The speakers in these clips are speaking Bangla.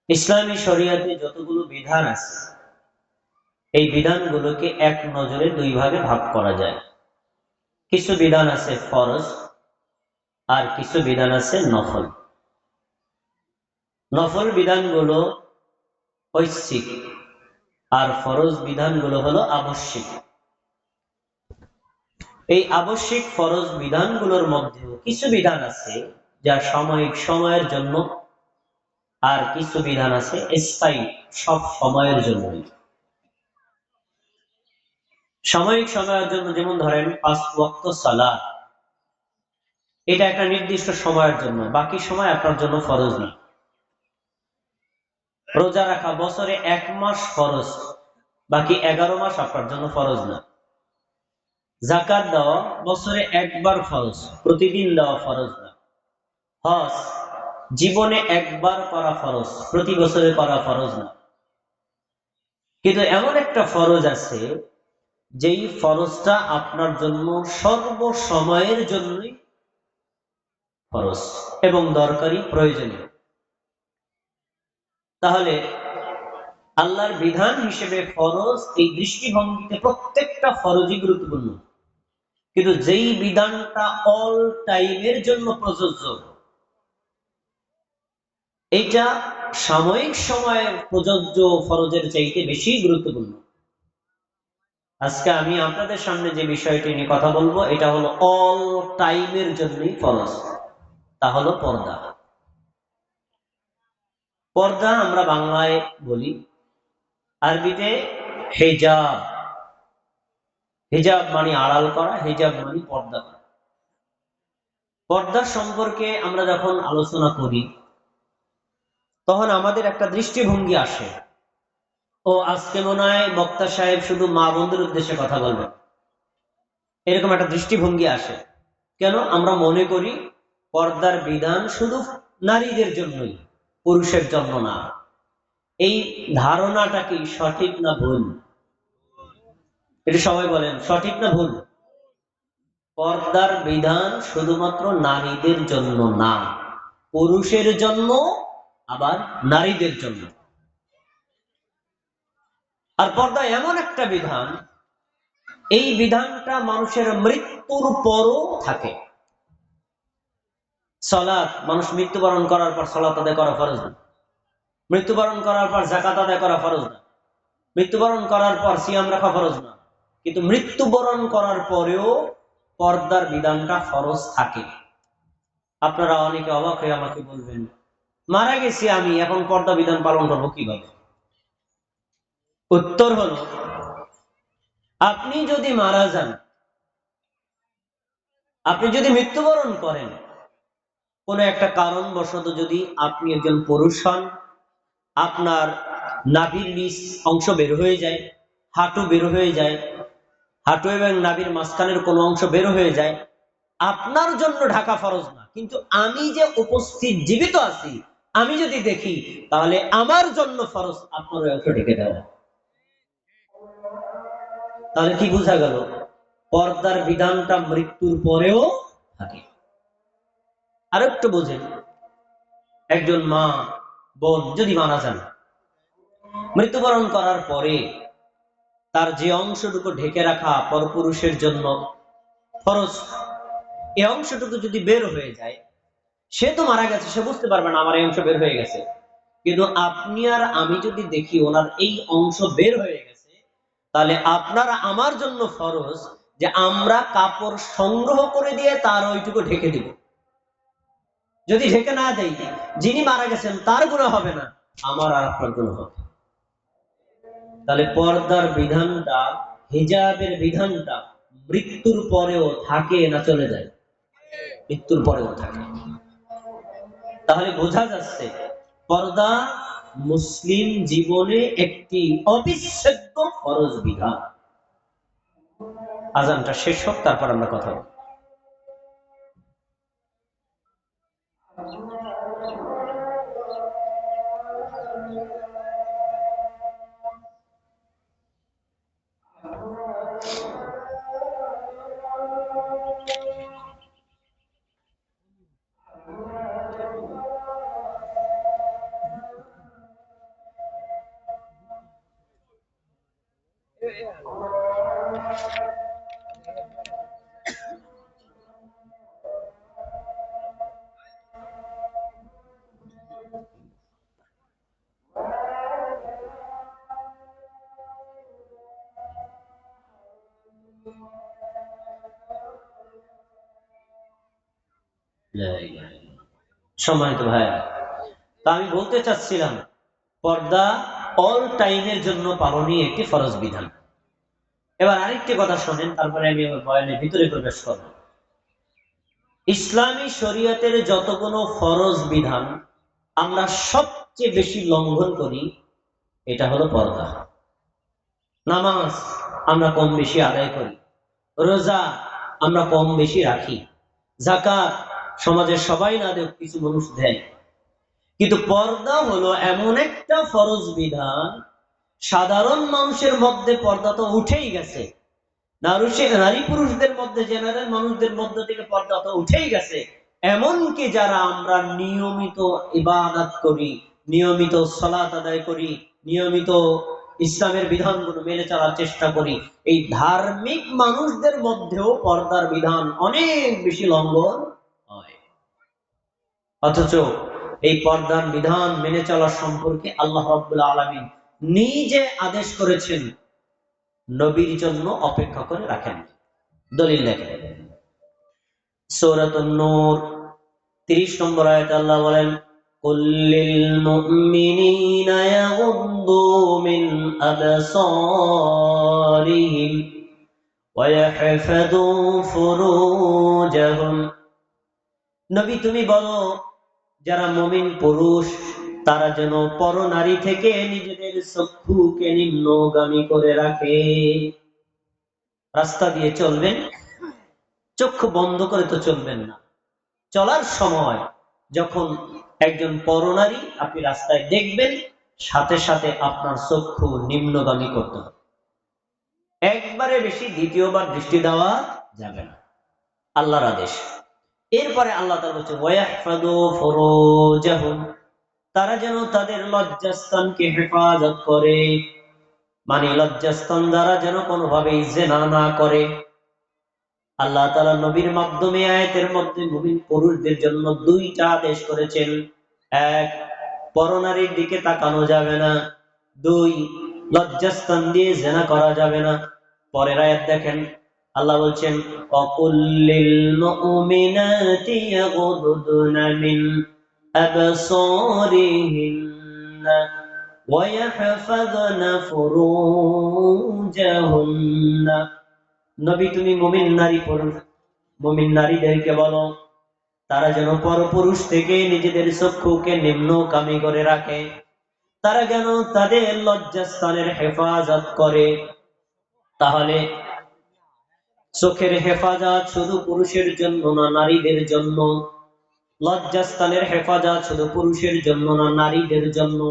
ইসলামী শরিয়াতে যতগুলো বিধান আছে এই বিধানগুলোকে এক নজরে দুই ভাগে ভাগ করা যায়। কিছু বিধান আছে ফরজ আর কিছু বিধান আছে নফল। নফল বিধানগুলো ঐচ্ছিক আর ফরজ বিধানগুলো হলো আবশ্যিক। এই আবশ্যিক ফরজ বিধানগুলোর মধ্যেও কিছু বিধান আছে যা সাময়িক সময়ের জন্য, আর কিছু বিধান আছে স্থায়ী, সব সময়ের জন্য। সাময়িক সময়ের জন্য যেমন ধরেন 5 ওয়াক্ত সালাত, এটা একটা নির্দিষ্ট সময়ের জন্য, বাকি সময় আপনার জন্য ফরজ না। রোজা রাখা বছরে 1 মাস ফরজ, বাকি 11 মাস আপনার জন্য ফরজ না। যাকাত দেওয়া বছরে একবার ফরজ, প্রতিদিন দেওয়া ফরজ না। হজ জীবনে একবার করা ফরজ, প্রতি বছরে করা ফরজ না। কিন্তু এমন একটা ফরজ আছে যেই ফরজটা আপনার জন্য সর্বসময়ের জন্যই ফরজ এবং দরকারি, প্রয়োজনীয়। তাহলে আল্লাহর বিধান হিসেবে ফরজ, এই দৃষ্টিভঙ্গিতে প্রত্যেকটা ফরজই গুরুত্বপূর্ণ। কিন্তু যেই বিধানটা অল টাইমের জন্য প্রযোজ্য, এটা সাময়িক সময়ের প্রযোজ্য ফরজের চাইতে বেশি গুরুত্বপূর্ণ। আজকে আমি আপনাদের সামনে যে বিষয়টি নিয়ে কথা বলবো, এটা হলো অল টাইমের জন্যই ফরজ, তা হলো পর্দা। পর্দা আমরা বাংলায় বলি, আরবিতে হিজাব। হিজাব মানে আড়াল করা, হিজাব মানে পর্দা করা। পর্দা সম্পর্কে আমরা যখন আলোচনা করি তখন আমাদের একটা দৃষ্টিভঙ্গি আসে, ও আজকে মনে হয় বক্তা সাহেব শুধু মা বোনদের উদ্দেশ্যে কথা বলবেন, এরকম একটা দৃষ্টিভঙ্গি আসে। কেন? আমরা মনে করি পর্দার বিধান শুধু নারীদের জন্যই, পুরুষের জন্য না। এই ধারণাটা কি সঠিক না ভুল? এটা সবাই বলেন, সঠিক না ভুল? পর্দার বিধান শুধুমাত্র নারীদের জন্য না, পুরুষের জন্য, আবার নারীদের জন্য। আর পর্দা এমন একটা বিধান, এই বিধানটা মানুষের মৃত্যুর পরও থাকে। সালাত, মানুষ মৃত্যুবরণ করার পর সালাত আদায় করা ফরজ না। মৃত্যুবরণ করার পর যাকাত আদায় করা ফরজ না। মৃত্যুবরণ করার পর সিয়াম রাখা ফরজ না। কিন্তু মৃত্যুবরণ করার পরেও পর্দার বিধানটা ফরজ থাকে। আপনারা অনেকে অবাক হয়ে আমাকে বলবেন, মারা গেছি আমি, এখন পর্দা বিধান পালন করবো কিভাবে? উত্তর হলো, আপনি যদি মারা যান, আপনি যদি মৃত্যুবরণ করেন, কোন একটা কারণবশত যদি আপনি একজন পুরুষ হন, আপনার নাভির নিচ অংশ বের হয়ে যায়, হাঁটু বের হয়ে যায়, হাঁটু এবং নাভির মাঝখানের কোন অংশ বের হয়ে যায়, আপনার জন্য ঢাকা ফরজ না। কিন্তু আমি যে উপস্থিত জীবিত আছি, আমি যদি দেখি, তাহলে আমার জন্য ফরজ আপনার ওই অংশ ঢেকে দেওয়া। তাহলে কি বোঝা গেল? পর্দার বিধানটা মৃত্যুর পরেও থাকে। আর একটু বোঝেন, একজন মা বোন যদি মারা যান, মৃত্যুবরণ করার পরে তার যে অংশটুকু ঢেকে রাখা পরপুরুষের জন্য ফরজ, এই অংশটুকু যদি বের হয়ে যায়, সে তো মারা গেছে, সে বুঝতে পারবে না আমার এই অংশ বের হয়ে গেছে। কিন্তু আপনি আর আমি যদি দেখি ওনার এই অংশ বের হয়ে গেছে, তাহলে আপনার আমার জন্য ফরজ যে আমরা কাপড় সংগ্রহ করে দিয়ে তার ওইটুকু ঢেকে দিব। যদি ঢেকে না দেই, যিনি মারা গেছেন তার গুনাহ হবে না, আমার আর আপনার গুনাহ হবে। তাহলে পর্দার বিধানটা, হিজাবের বিধানটা মৃত্যুর পরেও থাকে না চলে যায়? মৃত্যুর পরেও থাকে। তাহলে বোঝা যাচ্ছে পর্দা মুসলিম জীবনে একটি অবিচ্ছেদ্য ফরজ বিধান। আজানটা শেষ হোক, তারপর আমরা কথা বলব। সম্মানিত ভাই, তা আমি বলতে চাচ্ছিলাম পর্দা অল টাইমের জন্য পালনই একটি ফরজ বিধান। এবার আরেকটি কথা শোনেন, তারপরে আমি আমার বয়ানের ভিতরে প্রবেশ করব। ইসলামী শরীয়তের যতগুলো ফরজ বিধান আমরা সবচেয়ে বেশি লঙ্ঘন করি, এটা হলো পর্দা। নামাজ আমরা কম বেশি আদায় করি, রোজা আমরা কম বেশি রাখি, যাকাত সমাজের সবাই না দেয়, কিছু মানুষ দেয়। কিন্তু পর্দা হলো এমন একটা ফরজ বিধান, সাধারণ মানুষের মধ্যে পর্দা তো উঠেই গেছে, নারী পুরুষদের মধ্যে, জেনারেল মানুষদের মধ্যে থেকে পর্দা তো উঠেই গেছে। এমনকি যারা আমরা নিয়মিত ইবাদত করি, নিয়মিত সালাত আদায় করি, নিয়মিত ইসলামের বিধানগুলো মেনে চলার চেষ্টা করি, এই ধার্মিক মানুষদের মধ্যেও পর্দার বিধান অনেক বেশি লঙ্ঘন হয়। অথচ এই পর্দার বিধান মেনে চলার সম্পর্কে আল্লাহ রাব্বুল আলামিন নিজে আদেশ করেছেন, নবীর জন্য অপেক্ষা করে রাখেন। দলিল দেখেন, সূরাতুন নূর 30 নম্বর আয়াতে আল্লাহ বলেন, কুল্লিল মুমিনিনা ইয়াগুদ্দু মিন আবসারিহিম ওয়া ইয়াহফাযু ফুরুজাহুম। নবী তুমি বলো, যারা মুমিন পুরুষ তারা যেন পরনারী থেকে নিজেদের চক্ষুকে নিম্নগামী করে রাখে। রাস্তা দিয়ে চলবেন, চক্ষু বন্ধ করে তো চলবেন না। চলার সময় যখন একজন পরনারী আপনি রাস্তায় দেখবেন, সাথে সাথে আপনার চক্ষু নিম্নগামী করতে হবে। একবারে বেশি দ্বিতীয়বার দৃষ্টি দেওয়া যাবে না, আল্লাহর আদেশ। এরপরে আল্লাহ তাআলা বলছেন, ওয়ায়াহফাযু ফুরুজাহুম, তারা যেন তাদের লজ্জাস্থানকে হেফাজত করে, মানে লজ্জাস্থান দ্বারা যেন কোনোভাবেই জিনা না করে। আল্লাহ তাআলা নবীর মাধ্যমে আয়াতের মধ্যে মুমিন পুরুষদের জন্য দুইটা আদেশ করেছেন। এক, পরনারীর দিকে তাকানো যাবে না। দুই, লজ্জাস্থান দিয়ে জিনা করা যাবে না। পরের আয়াত দেখেন, আল্লাহ বলছেন, ওয়াকুল্লিল মুমিনাতি ইয়াগুদুনা মিন আবসারিহিন্না ওয়া ইয়াহফাযনা ফুরুজাহুন্না। নবী তুমি মুমিন নারীদেরকে বলো, তারা যেন পরপুরুষ থেকে নিজেদের চক্ষুকে নিম্নগামী করে রাখে, তারা যেন তাদের লজ্জাস্থানের হেফাজত করে। তাহলে চোখের হেফাজত শুধু পুরুষের জন্য না নারীদের জন্য, লজ্জাস্থানের হেফাজত শুধু পুরুষের জন্য না নারীদের জন্য।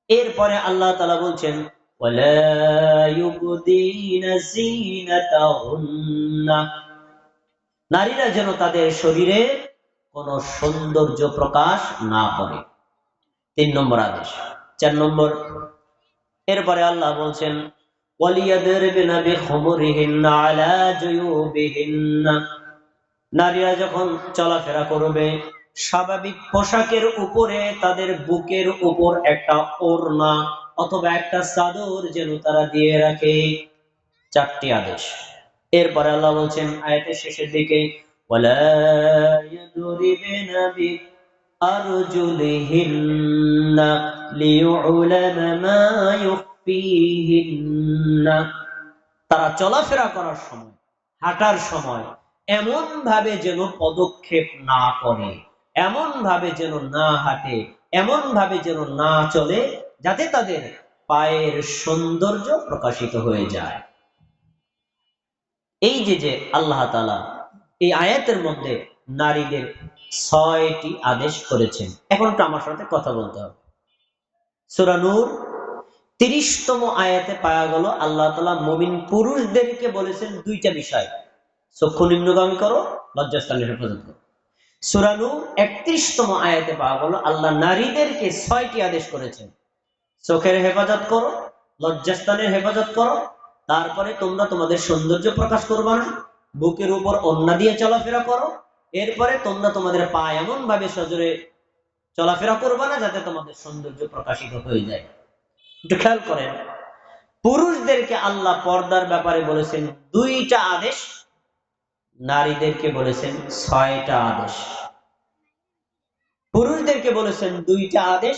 এরপরে আল্লাহ তাআলা বলছেন, ওয়ালা ইউবদিনা যিনাতাহুন্না, নারীরা যেন তাদের শরীরে কোন সৌন্দর্য প্রকাশ না করে। 3 নম্বর আদেশ। 4 নম্বর, এরপরে আল্লাহ বলছেন, ওয়ালিয়াদরিবনা বিখুমুরিহিন্না আলা জুয়ুবিহিন্না, নারীরা যখন চলাফেরা করবে স্বাভাবিক পোশাকের উপরে তাদের বুকের উপর একটা ওড়না অথবা একটা চাদর যেন তারা দিয়ে রাখে। 4টি আদেশ। এরপরে আল্লাহ বলছেন আয়াতের শেষের দিকে, ওয়ালা ইয়াদরিবনা বিআরজুলিহিন্না লিয়ুলামা মা ইউখফিহিন্না, তারা চলাফেরা করার সময়, হাঁটার সময় এমন ভাবে যেন পদক্ষেপ না করে, এমন ভাবে যেন না হাঁটে, এমন ভাবে যেন না চলে, যাতে তাদের পায়ের সৌন্দর্য প্রকাশিত হয়ে যায়। এই যে আল্লাহ তাআলা এই আয়াতের মধ্যে নারীদের 6টি আদেশ করেছেন। এখন তো আমার সাথে কথা বলতে হবে। সূরা নূর 30তম আয়াতে পাওয়া গেল আল্লাহ তাআলা মুমিন পুরুষদেরকে বলেছেন 2টা বিষয়, চক্ষু নিম্নগামী করো, লজ্জাস্থানের হেফাজত করো। সূরা নূর 31তম আয়াতে পাওয়া গেল আল্লাহ নারীদেরকে 6টি আদেশ করেছেন, চোখের হেফাজত করো, লজ্জাস্থানের হেফাজত করো, তারপরে তোমরা তোমাদের সৌন্দর্য প্রকাশ করবা না, বুকের উপর ওড়না দিয়ে চলাফেরা করো, এরপরে তোমরা তোমাদের পা এমন ভাবে সজোরে চলাফেরা করবা না যাতে তোমাদের সৌন্দর্য প্রকাশিত হয়ে যায়। একটু খেয়াল করেন, পুরুষদেরকে আল্লাহ পর্দার ব্যাপারে বলেছেন 2টা আদেশ, নারীদেরকে বলেছেন 6টা আদেশ, পুরুষদেরকে বলেছেন 2টা আদেশ,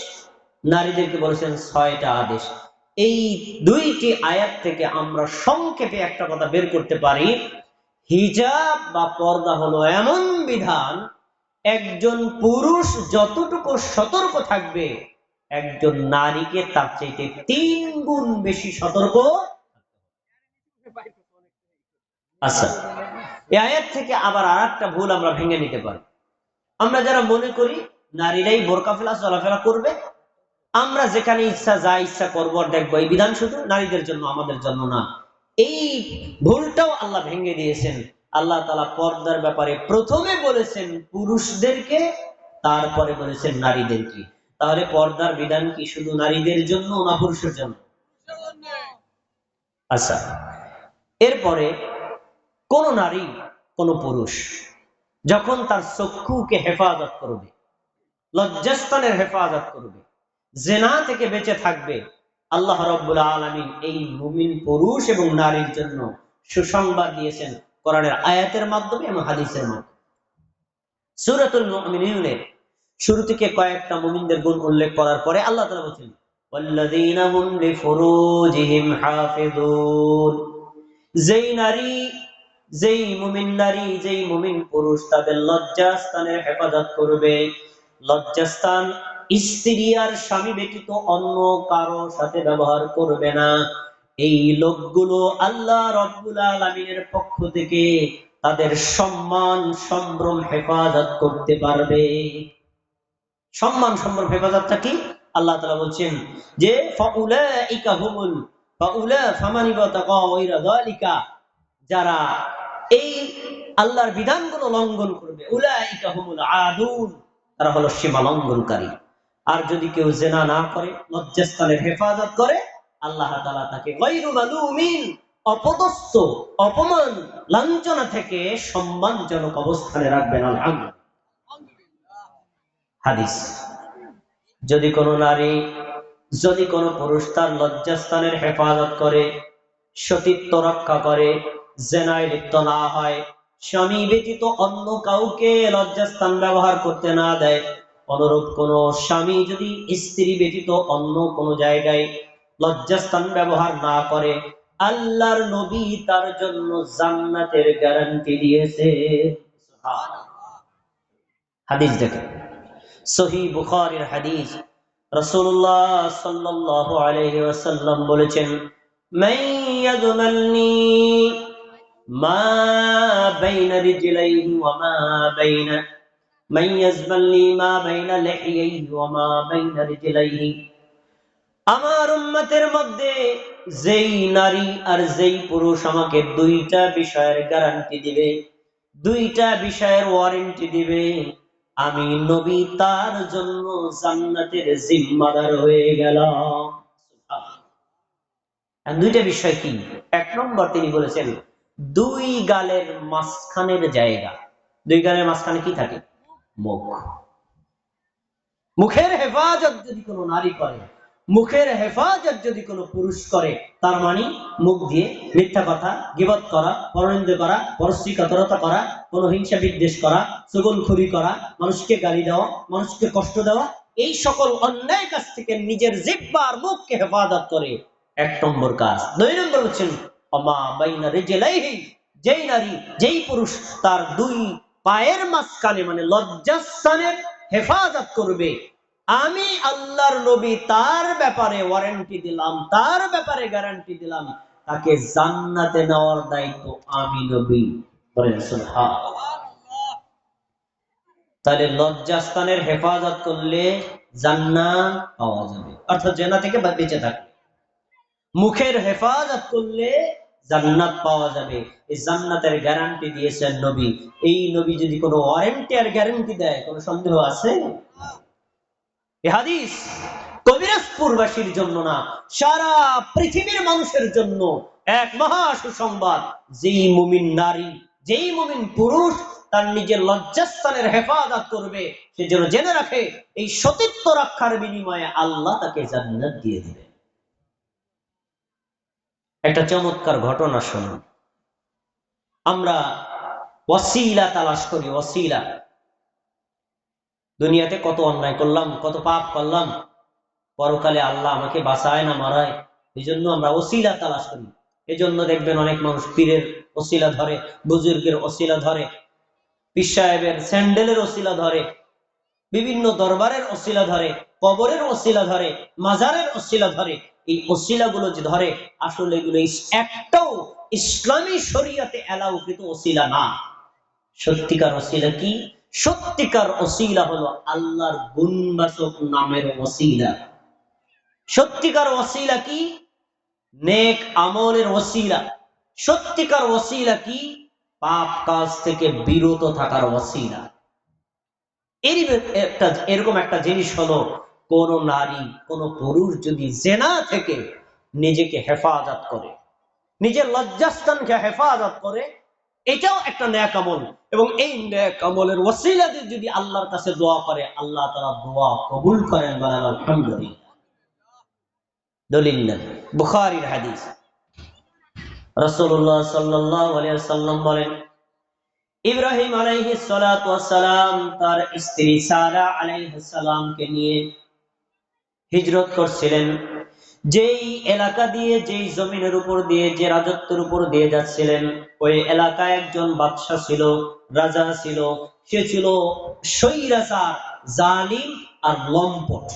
নারীদেরকে বলেছেন 6টা আদেশ। এই 2টি আয়াত থেকে আমরা সংক্ষেপে একটা কথা বের করতে পারি, হিজাব বা পর্দা হলো এমন বিধান, একজন পুরুষ যতটুকু সতর্ক থাকবে একজন নারীকে তার চাইতে 3 গুণ বেশি সতর্ক। আচ্ছা, এই আয়াত থেকে আবার আরেকটা ভুল আমরা ভেঙে নিতে পারি। আমরা যারা মনে করি নারীরাই বোরকা ফেলা চলাফেরা করবে, আমরা যেখানে ইচ্ছা যা ইচ্ছা করবো আর দেখবো, এই বিধান শুধু নারীদের জন্য, আমাদের জন্য না। এই ভুলটাও আল্লাহ ভেঙে দিয়েছেন। আল্লাহ তাআলা পর্দার ব্যাপারে প্রথমে বলেছেন পুরুষদেরকে, তারপরে বলেছেন নারীদেরকে। তাহলে পর্দার বিধান কি শুধু নারীদের জন্য না পুরুষের জন্য? আচ্ছা, এরপরে কোন নারী কোন পুরুষ যখন তার চক্ষুকে হেফাজত করবে, লজ্জাস্থানের হেফাজত করবে, জেনা থেকে বেঁচে থাকবে, আল্লাহ রাব্বুল আলামিন এই মুমিন পুরুষ এবং নারীর জন্য সুসংবাদ দিয়েছেন কোরআনের আয়াতের মাধ্যমে এবং হাদিসের মাধ্যমে। সূরাতুল মুমিনুনের শুরু থেকে কয়েকটা মুমিনদের গুণ উল্লেখ করার পরে আল্লাহ তাআলা বলেছেন, ওয়াল্লাযীনা হুম লিফুরুজিহিম হাফিজুন। যেই নারী, যেই মুমিন নারী, যেই মুমিন পুরুষ তাদের লজ্জাস্থানের হেফাজত করবে, লজ্জাস্থান স্ত্রী আর স্বামী ব্যতীত অন্য কারো সাথে ব্যবহার করবে না, এই লোকগুলো আল্লাহ রাব্বুল আলামিনের পক্ষ থেকে তাদের সম্মান সম্ভ্রম হেফাজত করতে পারবে। সম্মান সম্ভ্রম হেফাজতটা কি? আল্লাহ তাআলা বলছেন যে ফাউলাইকা হুমুল ফাউলা ফামানিবাতাকা ওয়াইরা যালিকা, যারা এই আল্লাহর বিধানগুলো লঙ্ঘন করবে, উলাইকা হুমুল আদুন, তারা হলো সীমা লঙ্ঘনকারী। আর যদি কেউ জেনা না করে, লজ্জাস্থানের হেফাজত করে, আল্লাহ তাআলা তাকে গায়রু মালুমিন, অপদস্থ, অপমান, লাঞ্ছনা থেকে সম্মানজনক অবস্থানে রাখবেন। আলহামদুলিল্লাহ। হাদিস, যদি কোনো নারী, যদি কোনো পুরুষ তার লজ্জাস্থানের হেফাজত করে, সতীত্ব রক্ষা করে, জেনায় লিপ্ত না হয়, স্বামী ব্যতীত অন্য কাউকে লজ্জাস্থান ব্যবহার করতে না দেয়, অনুরূপ কোন স্বামী যদি স্ত্রী ব্যতীত অন্য কোন জায়গায় লজ্জাস্থান ব্যবহার না করে, আল্লাহর নবী তার জন্য জান্নাতের গ্যারান্টি দিয়েছে। হাদিস দেখেন, সহিহ বুখারীর হাদিস, রাসূলুল্লাহ সাল্লাল্লাহু আলাইহি ওয়াসাল্লাম বলেছেন, মান ইয়াজমালনি মা বাইনা রিজলাইহি ওয়া মা বাইনা মান ইয়াজমালনি মা বাইনা লিহিয়াইহি ওয়া মা বাইনা রিজলাইহি, আমার উম্মতের মধ্যে যেই নারী আর যেই পুরুষ আমাকে 2টা বিষয়ের গ্যারান্টি দিবে, 2টা বিষয়ের ওয়ারেন্টি দিবে, আমি নবী তার জন্য জান্নাতের জিম্মাদার হয়ে গেলাম। আর 2টা বিষয় কি? 1 নম্বর তিনি বলেছেন 2 গালের মাঝখানের জায়গা। 2 গালের মাঝখানে কি থাকে? মুখ। মুখের হেফাজত যদি কোনো নারী করে, মুখের হেফাজত যদি কোনো পুরুষ করে, তার মানে মুখ দিয়ে মিথ্যা কথা, গীবত করা, পরনিন্দা করা, পরশ্রীকাতরতা করা, কোনো হিংসা বিদ্বেষ করা, চুগলখড়ি করা, মানুষকে গালি দেওয়া, মানুষকে কষ্ট দেওয়া, এই সকল অন্যায় কাজ থেকে নিজের জিহ্বা আর মুখকে হেফাজত করে। 1 নম্বর কাজ। 2 নম্বর হচ্ছেন ওমা বাইনা রিজলাইহি, যেই নারী, যেই পুরুষ তার 2 পায়ের মাঝখানে মানে লজ্জাস্থানের হেফাজত করবে, আমি আল্লাহর নবী তার ব্যাপারে ওয়ারেন্টি দিলাম, তার ব্যাপারে গ্যারান্টি দিলাম, তাকে জান্নাতে নেওয়ার দায়িত্ব আমি নবী। বলেন সুবহানাল্লাহ। তাহলে লজ্জাস্থানের হেফাজত করলে জান্নাত পাওয়া যাবে, অর্থাৎ জেনা থেকে বেঁচে থাকবে। মুখের হেফাজত করলে জান্নাত পাওয়া যাবে, এই জান্নাতের গ্যারান্টি দিয়েছেন নবী। এই নবী যদি কোনো ওয়ারেন্টি আর গ্যারান্টি দেয়, কোনো সন্দেহ আছে? এই হাদিস কবিরাজপুরবাসীর জন্য না, সারা পৃথিবীর মানুষের জন্য এক মহা সুসংবাদ। যেই মুমিন নারী, যেই মুমিন পুরুষ তার নিজের লজ্জাস্থানের হেফাজত করবে, সে যেন জেনে রাখে এই সতীত্ব রক্ষার বিনিময়ে আল্লাহ তাকে জান্নাত দিয়ে দিবে। একটা চমৎকার ঘটনা শুনুন। আমরা ওয়াসিলা তালাশ করি, ওয়াসিলা। দুনিয়াতে কত অন্যায় করলাম, কত পাপ করলাম, পরকালে আল্লাহ আমাকে বাঁচায় না মারায়, এই জন্য আমরা ওসিলা তালাশ করি। এজন্য দেখবেন অনেক মানুষ পীরের ওসিলা ধরে, বুজুর্গের ওসিলা ধরে, পীর সাহেবের স্যান্ডেলের ওসিলা ধরে, বিভিন্ন দরবারের ওসিলা ধরে, কবরের ওসিলা ধরে, মাজারের ওসিলা ধরে। এই ওসিলাগুলো যে ধরে, আসলে এগুলো একটাও ইসলামী শরীয়তে এলাউকৃত ওসিলা না। সত্যিকার ওসিলা কি? সত্যিকার ওসিলা হলো আল্লাহর গুণবাচক নামের ওসিলা। সত্যিকার ওসিলা কি? নেক আমলের ওসিলা। সত্যিকার ওসিলা কি? পাপ কাজ থেকে বিরত থাকার ওসিলা। এরকম একটা জিনিস হলো, কোন নারী, কোন পুরুষ যদি জেনা থেকে নিজেকে হেফাজত করে, নিজের লজ্জাস্থানকে হেফাজত করে, এটাও একটা নেক আমল। এবং এই নেক আমলের ওসিলা দিয়ে যদি আল্লাহর কাছে দোয়া করে, আল্লাহ তাআলা দোয়া কবুল করেন। বলেন আলহামদুলিল্লাহ। দলিল নেন, বুখারীর হাদিস। রাসূলুল্লাহ সাল্লাল্লাহু আলাইহি ওয়াসাল্লাম বলেন, ইব্রাহিম আলাইহিস সালাতু ওয়াস সালাম তার স্ত্রী সারা আলাইহিস সালামকে নিয়ে হিজরত করছিলেন। যেই এলাকা দিয়ে, যেই জমিনের উপর দিয়ে, যে রাজত্বের উপর দিয়ে যাচ্ছিলেন, ওই এলাকায় একজন বাদশা ছিল, রাজা ছিল। সে ছিল স্বৈরাচার, জালিম আর লম্পট,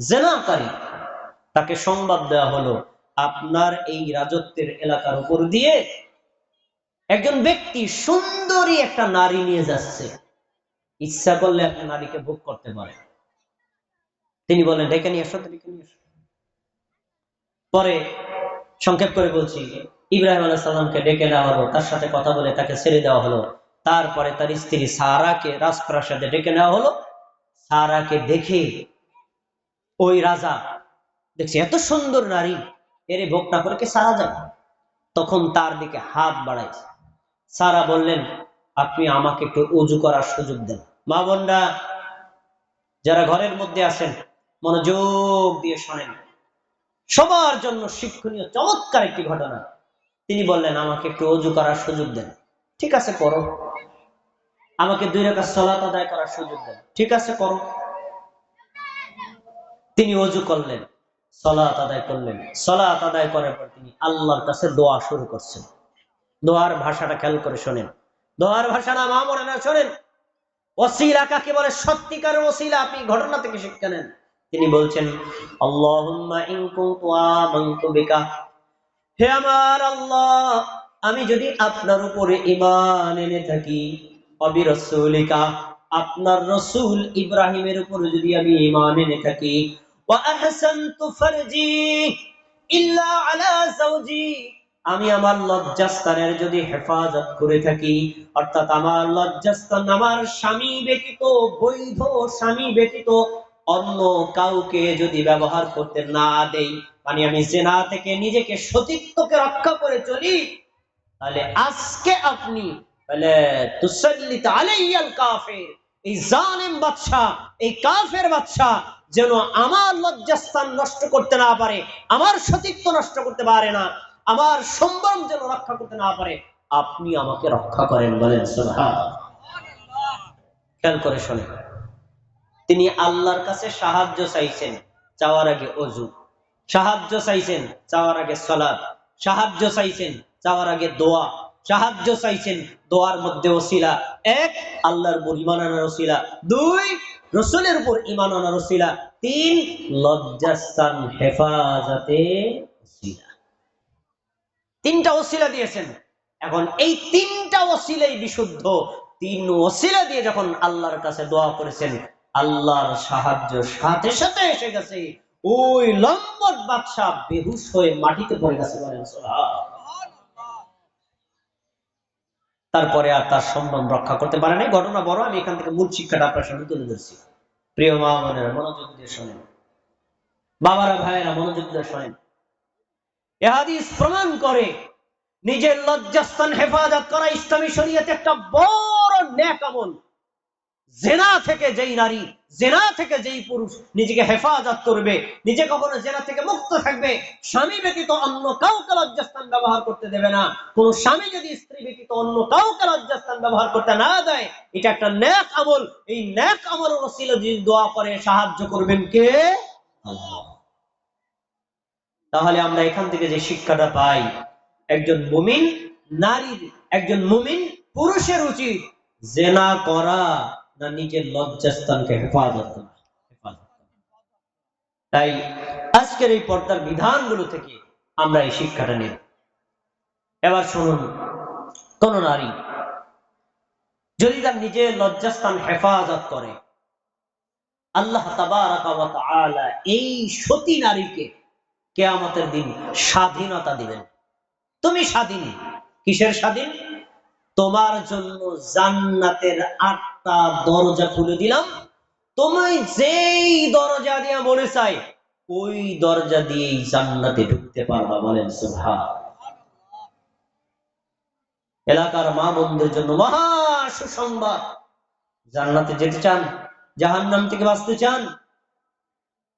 জেনাকারী। তাকে সংবাদ দেওয়া হলো, আপনার এই রাজত্বের এলাকার উপর দিয়ে একজন ব্যক্তি সুন্দরী একটা নারী নিয়ে যাচ্ছে, ইচ্ছা করলে একটা নারীকে ভোগ করতে পারে। তিনি বলেন, ডেকে নিয়ে আসো, ডেকে নিয়ে আসো। পরে সংক্ষেপ করে বলছি, ইব্রাহিম আলাইহিস সালামকে ডেকে নেওয়া হলো, তার সাথে কথা বলে তাকে ছেড়ে দেওয়া হলো। তারপরে তার স্ত্রী সারাকে রাজপ্রাসাদে ডেকে নেওয়া হলো। সারাকে দেখে ওই রাজা দেখছে এত সুন্দর নারী, এরে ভোগ না করে কে সারা যাবে? তখন তার দিকে হাত বাড়াইছে। সারা বললেন, আপনি আমাকে একটু ওযু করার সুযোগ দেন। মা বোনরা যারা ঘরের মধ্যে আছেন, মনোযোগ দিয়ে শোনেন, সবার জন্য শিক্ষণীয় চমৎকার একটি ঘটনা। তিনি বললেন, আমাকে একটু ওযু করার সুযোগ দেন। ঠিক আছে, করো। আমাকে 2 রাকাত সালাত আদায় করার সুযোগ দেন। ঠিক আছে, করো। তিনি ওযু করলেন, সালাত আদায় করলেন। সালাত আদায় করার পর তিনি আল্লাহর কাছে দোয়া শুরু করছেন। দোয়ার ভাষাটা খেয়াল করে শোনেন। দোয়ার ভাষাটা মা বোনেরা শোনেন। ওসিলা কাকে বলে? সত্যিকারের ওসিলা। আপনি ঘটনা থেকে শিক্ষা নেন। তিনি বলছেন, আল্লাহুম্মা ইন কুনতু আমানতু বিকা, হে আমার আল্লাহ, আমি যদি আপনার উপরে ঈমান এনে থাকি, ওয়া রাসূলিকা, আপনার রাসূল ইব্রাহিমের উপরে যদি আমি ঈমান এনে থাকি, ওয়া আহসানতু ফারজি ইল্লা আলা যাওজি, আমি আমার লজ্জাস্থানের যদি হেফাজত করে থাকি, অর্থাৎ আমার লজ্জাস্থান আমার স্বামী ব্যতীত, বৈধ স্বামী ব্যতীত অন্য কাউকে যদি ব্যবহার করতে না দেই, মানে আমি জিনা থেকে নিজেকে, সতীত্বকে রক্ষা করে চলি, তাহলে আজকে আপনি বলে তুসাল্লিত আলাইয়াল কাফির, এই জালিম বাদশা, এই কাফের বাদশা যেন আমার লজ্জাস্থান নষ্ট করতে না পারে, আমার সতীত্ব নষ্ট করতে পারে না, আমার সম্ভ্রম যেন রক্ষা করতে না পারে, আপনি আমাকে রক্ষা করেন। বলেন সুবহানাল্লাহ। খেয়াল করে শোনেন, তিনি আল্লাহর কাছে সাহায্য চাইছেন, চাওয়ার আগে ওযু, সাহায্য চাইছেন চাওয়ার আগে সালাত, সাহায্য চাইছেন চাওয়ার আগে দোয়া, সাহায্য চাইছেন দোয়ার মধ্যে ওসিলা। 1, আল্লাহর উপর ঈমান আনার ওসিলা। 2, রাসূলের উপর ঈমান আনার ওসিলা। 3, লজ্জাস্থান হেফাজতে ওসিলা। 3টা ওসিলা দিয়েছেন। এখন এই 3টা ওসিলাই বিশুদ্ধ। 3 ওসিলা দিয়ে যখন আল্লাহর কাছে দোয়া করেছেন, আল্লাহর সাহায্য সাথে সাথে এসে গেছে। ওই লম্পট বাদশা বেহুশ হয়ে মাটিতে পড়ে গেছে। বলেন সুবহানাল্লাহ। তারপরে আর তার সম্মান রক্ষা করতে পারে নাই। ঘটনা বড়, আমি এখান থেকে মূল শিক্ষাটা আপনার সামনে তুলে ধরছি। প্রিয় মা বোনেরা, মনোযোগ দিয়ে শোনেন। বাবারা, ভাইয়েরা, মনোযোগ দিয়ে শোনেন। এ হাদিস প্রমাণ করে নিজের লজ্জাস্থান হেফাজত করা ইসলামী শরীয়তে একটা বড় নেক আমল। জেনা থেকে যেই নারী, জেনা থেকে যেই পুরুষ নিজেকে হেফাজত করবে, নিজে কখনো জেনা থেকে মুক্ত থাকবে, স্বামী ব্যতীত অন্য কাউকে লজ্জাস্থান ব্যবহার করতে দেবে না। কোন স্বামী যদি স্ত্রী ব্যতীত অন্য কাউকে লজ্জাস্থান ব্যবহার করতে না দেয়, এটা একটা নেক আমল। এই নেক আমলের ওসিলা যদি দোয়া করে, সাহায্য করবেন কে? আল্লাহ। তাহলে আমরা এখান থেকে যে শিক্ষাটা পাই, একজন মুমিন নারীর, একজন মুমিন পুরুষের উচিত জেনা করা না নিজের লজ্জাস্থানকে হেফাজত করা। তাই আজকের এই পর্দার বিধানগুলো থেকে আমরা এই শিক্ষাটা নেব। এবার শুনুন, কোন নারী যদি তার নিজের লজ্জাস্থান হেফাজত করে, আল্লাহ তাবারাকা ওয়া তাআলা এই সতী নারীকে কিয়ামতের দিন স্বাধীনতা দিবেন। তুমি স্বাধীন। কিসের স্বাধীন? তোমার জন্য জান্নাতের 8টা দরজা খুলে দিলাম, তুমি যেই দরজা দিয়ে মনে চাই ওই দরজা দিয়েই জান্নাতে ঢুকতে পারবা। বলেন সুবহানাল্লাহ। এলাকার মা বোনদের জন্য মহা সুসংবাদ। জান্নাতে যেতে চান, জাহান্নাম থেকে বাঁচতে চান,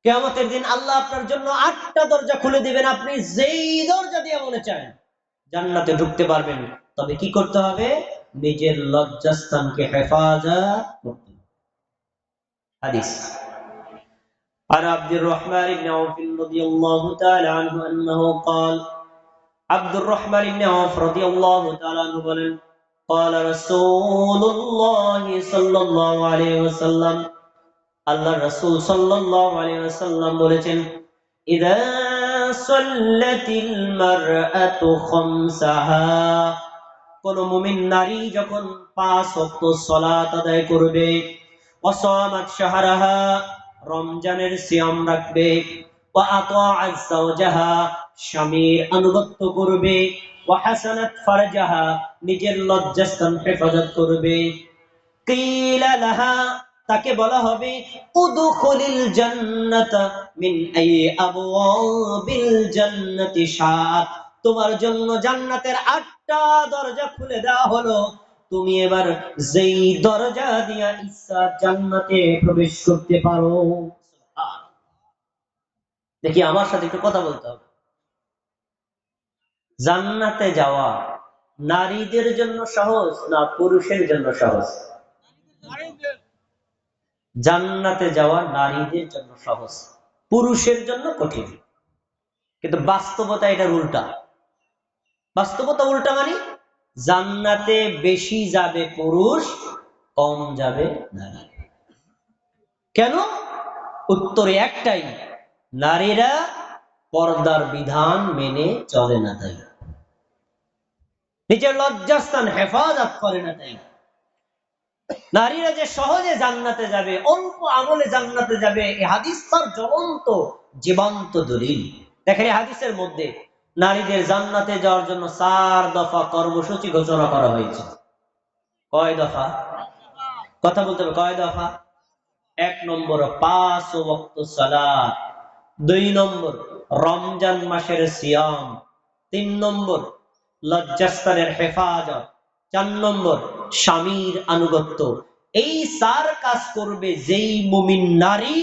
কিয়ামতের দিন আল্লাহ আপনার জন্য 8টা দরজা খুলে দিবেন। আপনি যেই দরজা দিয়ে মনে চান জান্নাতে ঢুকতে পারবেন। তবে কি করতে হবে? নিজের লজ্জাস্থানকে হেফাজত করতে হবে। হাদিস عن عبد الرحمن بن عوف رضي الله تعالى عنه أنه قال عبد الرحمن بن عوف رضي الله تعالى عنه قال رسول الله صلى الله عليه وسلم আল্লাহ রাসূল সাল্লাল্লাহু আলাইহি ওয়াসাল্লাম বলেছেন, ইযা সাল্লাতিল মারআতু খামসাহা, কোন মুমিন নারী যখন 5 ওয়াক্ত সালাত আদায় করবে, ওয়া সামাত শাহরাহা, রমজানের সিয়াম রাখবে, ওয়া আতাআত যাওজাহা, স্বামীর আনুগত্য করবে, ওয়া হাসানাত ফারজাহা, নিজের লজ্জাস্থান হেফাজত করবে, কিলা লাহা, তাকে বলা হবে উদখুলিল জান্নাতা মিন আই আবওয়াবিল জান্নাতি শাআত, তোমার জন্য জান্নাতের 8টা দরজা খুলে দেওয়া হলো, তুমি এবার যেই দরজা দিয়া ইচ্ছা জান্নাতে প্রবেশ করতে পারো। দেখি আমার সাথে একটু কথা বলতে হবে। জান্নাতে যাওয়া নারীদের জন্য সহজ না পুরুষের জন্য সহজ? জান্নাতে যাওয়া নারীদের জন্য সহজ, পুরুষের জন্য কঠিন। কিন্তু বাস্তবতা এটার উল্টা। বাস্তবতা উল্টা মানে জান্নাতে বেশি যাবে পুরুষ, কম যাবে নারী। কেন? উত্তরে একটাই, নারীরা পর্দার বিধান মেনে চলে না, তাই নিজের লজ্জাস্থান হেফাজত করে না, তাই নারীরা যে সহজে জান্নাতে যাবে, অল্প আমলে জান্নাতে যাবে, এই হাদিস তার জ্বলন্ত জীবন্ত দলিল। দেখেন এই হাদিসের মধ্যে নারীদের জান্নাতে যাওয়ার জন্য 4 দফা কর্মসূচি ঘোষণা করা হয়েছে। কয় দফা? কথা বলতে হবে। কয় দফা? 1 নম্বর 5 ওয়াক্ত সালাত, 2 নম্বর রমজান মাসের সিয়াম, 3 নম্বর লজ্জাস্থানের হেফাজত, 4 নম্বর স্বামীর আনুগত্য। এই 4 কাজ করবে যেই মুমিন নারী,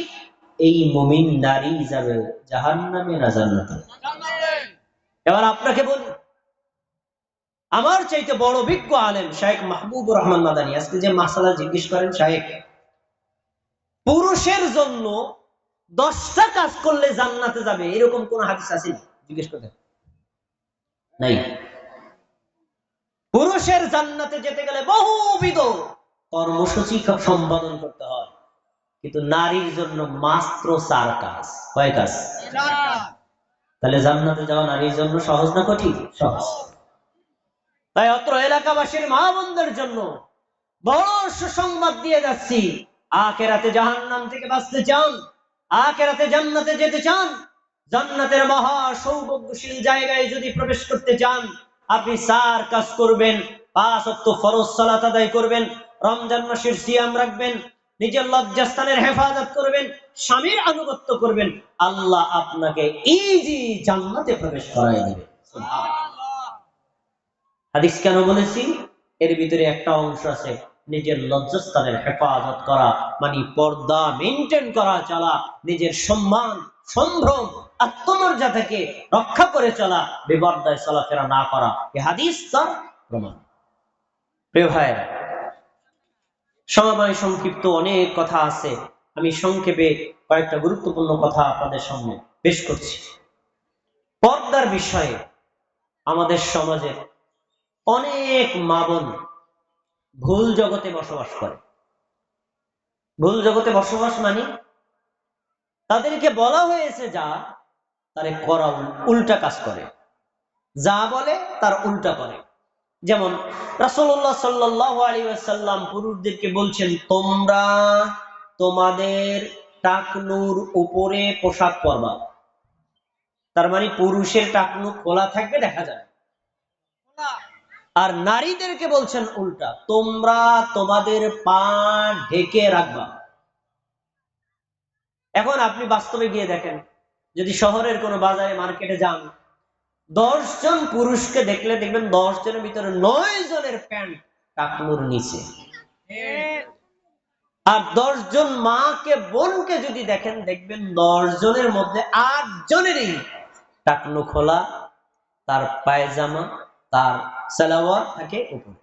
এই মুমিন নারী যাবে জাহান্নামে না জান্নাতে? এবার আপনাকে বলি, আমার চাইতে বড় বিজ্ঞ আলেম শাইখ মাহবুবুর রহমান মাদানী আজকে যে মাসালা জিজ্ঞেস করেন, শাইখ পুরুষের জন্য 10টা কাজ করলে জান্নাতে যাবে এরকম কোন হাদিস আছে? জিজ্ঞেস করতে নাই। পুরুষের জান্নাতে যেতে গেলে বহুবিধ কর্মসূচি সম্পাদন করতে হয়, কিন্তু নারীর জন্য মাত্র 4 কাজ। কয় কাজ? তাহলে জান্নাতে যাওয়া নারীর জন্য সহজ না কঠিন? সহজ। তাই অত্র এলাকাবাসীর মা বোনদের জন্য বড় সুসংবাদ দিয়ে যাচ্ছি, আখিরাতে জাহান্নাম থেকে বাঁচতে চান, আখিরাতে জান্নাতে যেতে চান, জান্নাতের মহা সৌভাগ্যশীল জায়গায় যদি প্রবেশ করতে চান, আপনি 4 কাজ করবেন। 5 ওয়াক্ত ফরজ সালাত আদায় করবেন, রমজান মাসের সিয়াম রাখবেন, নিজের লজ্জাস্থানের হেফাজত করবেন, স্বামীর আনুগত্য করবেন, আল্লাহ আপনাকে ইজি জান্নাতে প্রবেশ করায় দিবেন। সুবহানাল্লাহ। হাদিস কেন বলেছি? এর ভিতরে একটা অংশ আছে নিজের লজ্জাস্থানের হেফাজত করা, মানে পর্দা মেনটেন করা, চলা, নিজের সম্মান, সম্ভ্রম, আত্মমর্যাদাকে রক্ষা করে চলা, বেপর্দায় চলাফেরা না করা। এই হাদিস তার প্রমাণ। প্রিয় ভাইয়েরা, সময় সংক্ষিপ্ত, অনেক কথা আছে, আমি সংক্ষেপে কয়েকটা গুরুত্বপূর্ণ কথা আপনাদের সামনে পেশ করছি। পর্দার বিষয়ে আমাদের সমাজে অনেক মা বোন ভুল জগতে বসবাস করে। ভুল জগতে বসবাস মানে তাদেরকে বলা হয়েছে যা, তারে করা উল্টা কাজ করে, যা বলে তার উল্টা করে। যেমন রাসূলুল্লাহ সাল্লাল্লাহু আলাইহি ওয়াসাল্লাম পুরুষদেরকে বলছেন, তোমরা তোমাদের টাকনুর উপরে পোশাক পরবা। তার মানে পুরুষের টাকনু খোলা থাকবে, দেখা যায়। আর নারীদেরকে বলছেন উল্টা, তোমরা তোমাদের পা ঢেকে রাখবা। এখন আপনি বাস্তবে গিয়ে দেখেন, যদি শহরের কোনো বাজারে মার্কেটে যান, 10 জন পুরুষকে দেখলে দেখবেন 10 জনের ভিতরে 9 জনের প্যান্ট টাকনুর নিচে। আর 10 জন মাকে বোনকে যদি দেখেন, দেখবেন 10 জনের মধ্যে 8 জনেরই টাকনু খোলা, তার পায়জামা, তার সালোয়ার থাকে উপরে।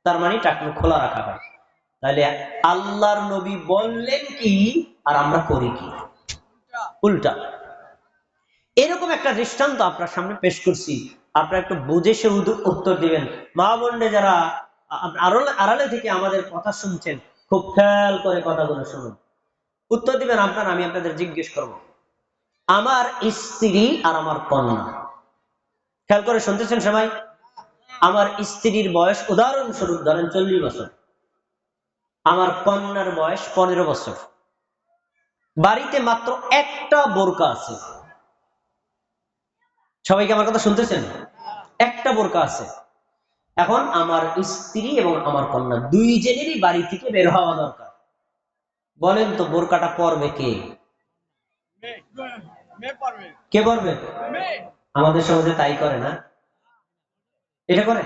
তার মানে টাকনু খোলা রাখা হয়। তাহলে আল্লাহর নবী বললেন কি আর আমরা করি কি? উল্টা। এরকম একটা দৃষ্টান্ত আপনার সামনে পেশ করছি, আপনারা একটু বুঝে সে উত্তর দিবেন। মা বোনরা যারা আড়ালে থেকে আমাদের কথা শুনছেন, খুব খেয়াল করে কথাগুলো শুনুন, উত্তর দিবেন আপনারা। আমি আপনাদের জিজ্ঞেস করব, আমার স্ত্রী আর আমার কন্যা, খেয়াল করে শুনতেছেন সবাই? আমার স্ত্রীর বয়স উদাহরণস্বরূপ ধরেন 40 বছর, আমার কন্যার বয়স 15 বছর। বাড়িতে মাত্র একটা বোরকা আছে। সবাইকে আমার কথা শুনতেছেন? একটা বোরকা আছে। এখন আমার স্ত্রী এবং আমার কন্যা দুইজনেরই বাড়ি থেকে বের হওয়া দরকার। বলেন তো বোরকাটা পরবে কে? কে পরবে? আমাদের সমাজে তাই করে না? এটা করে?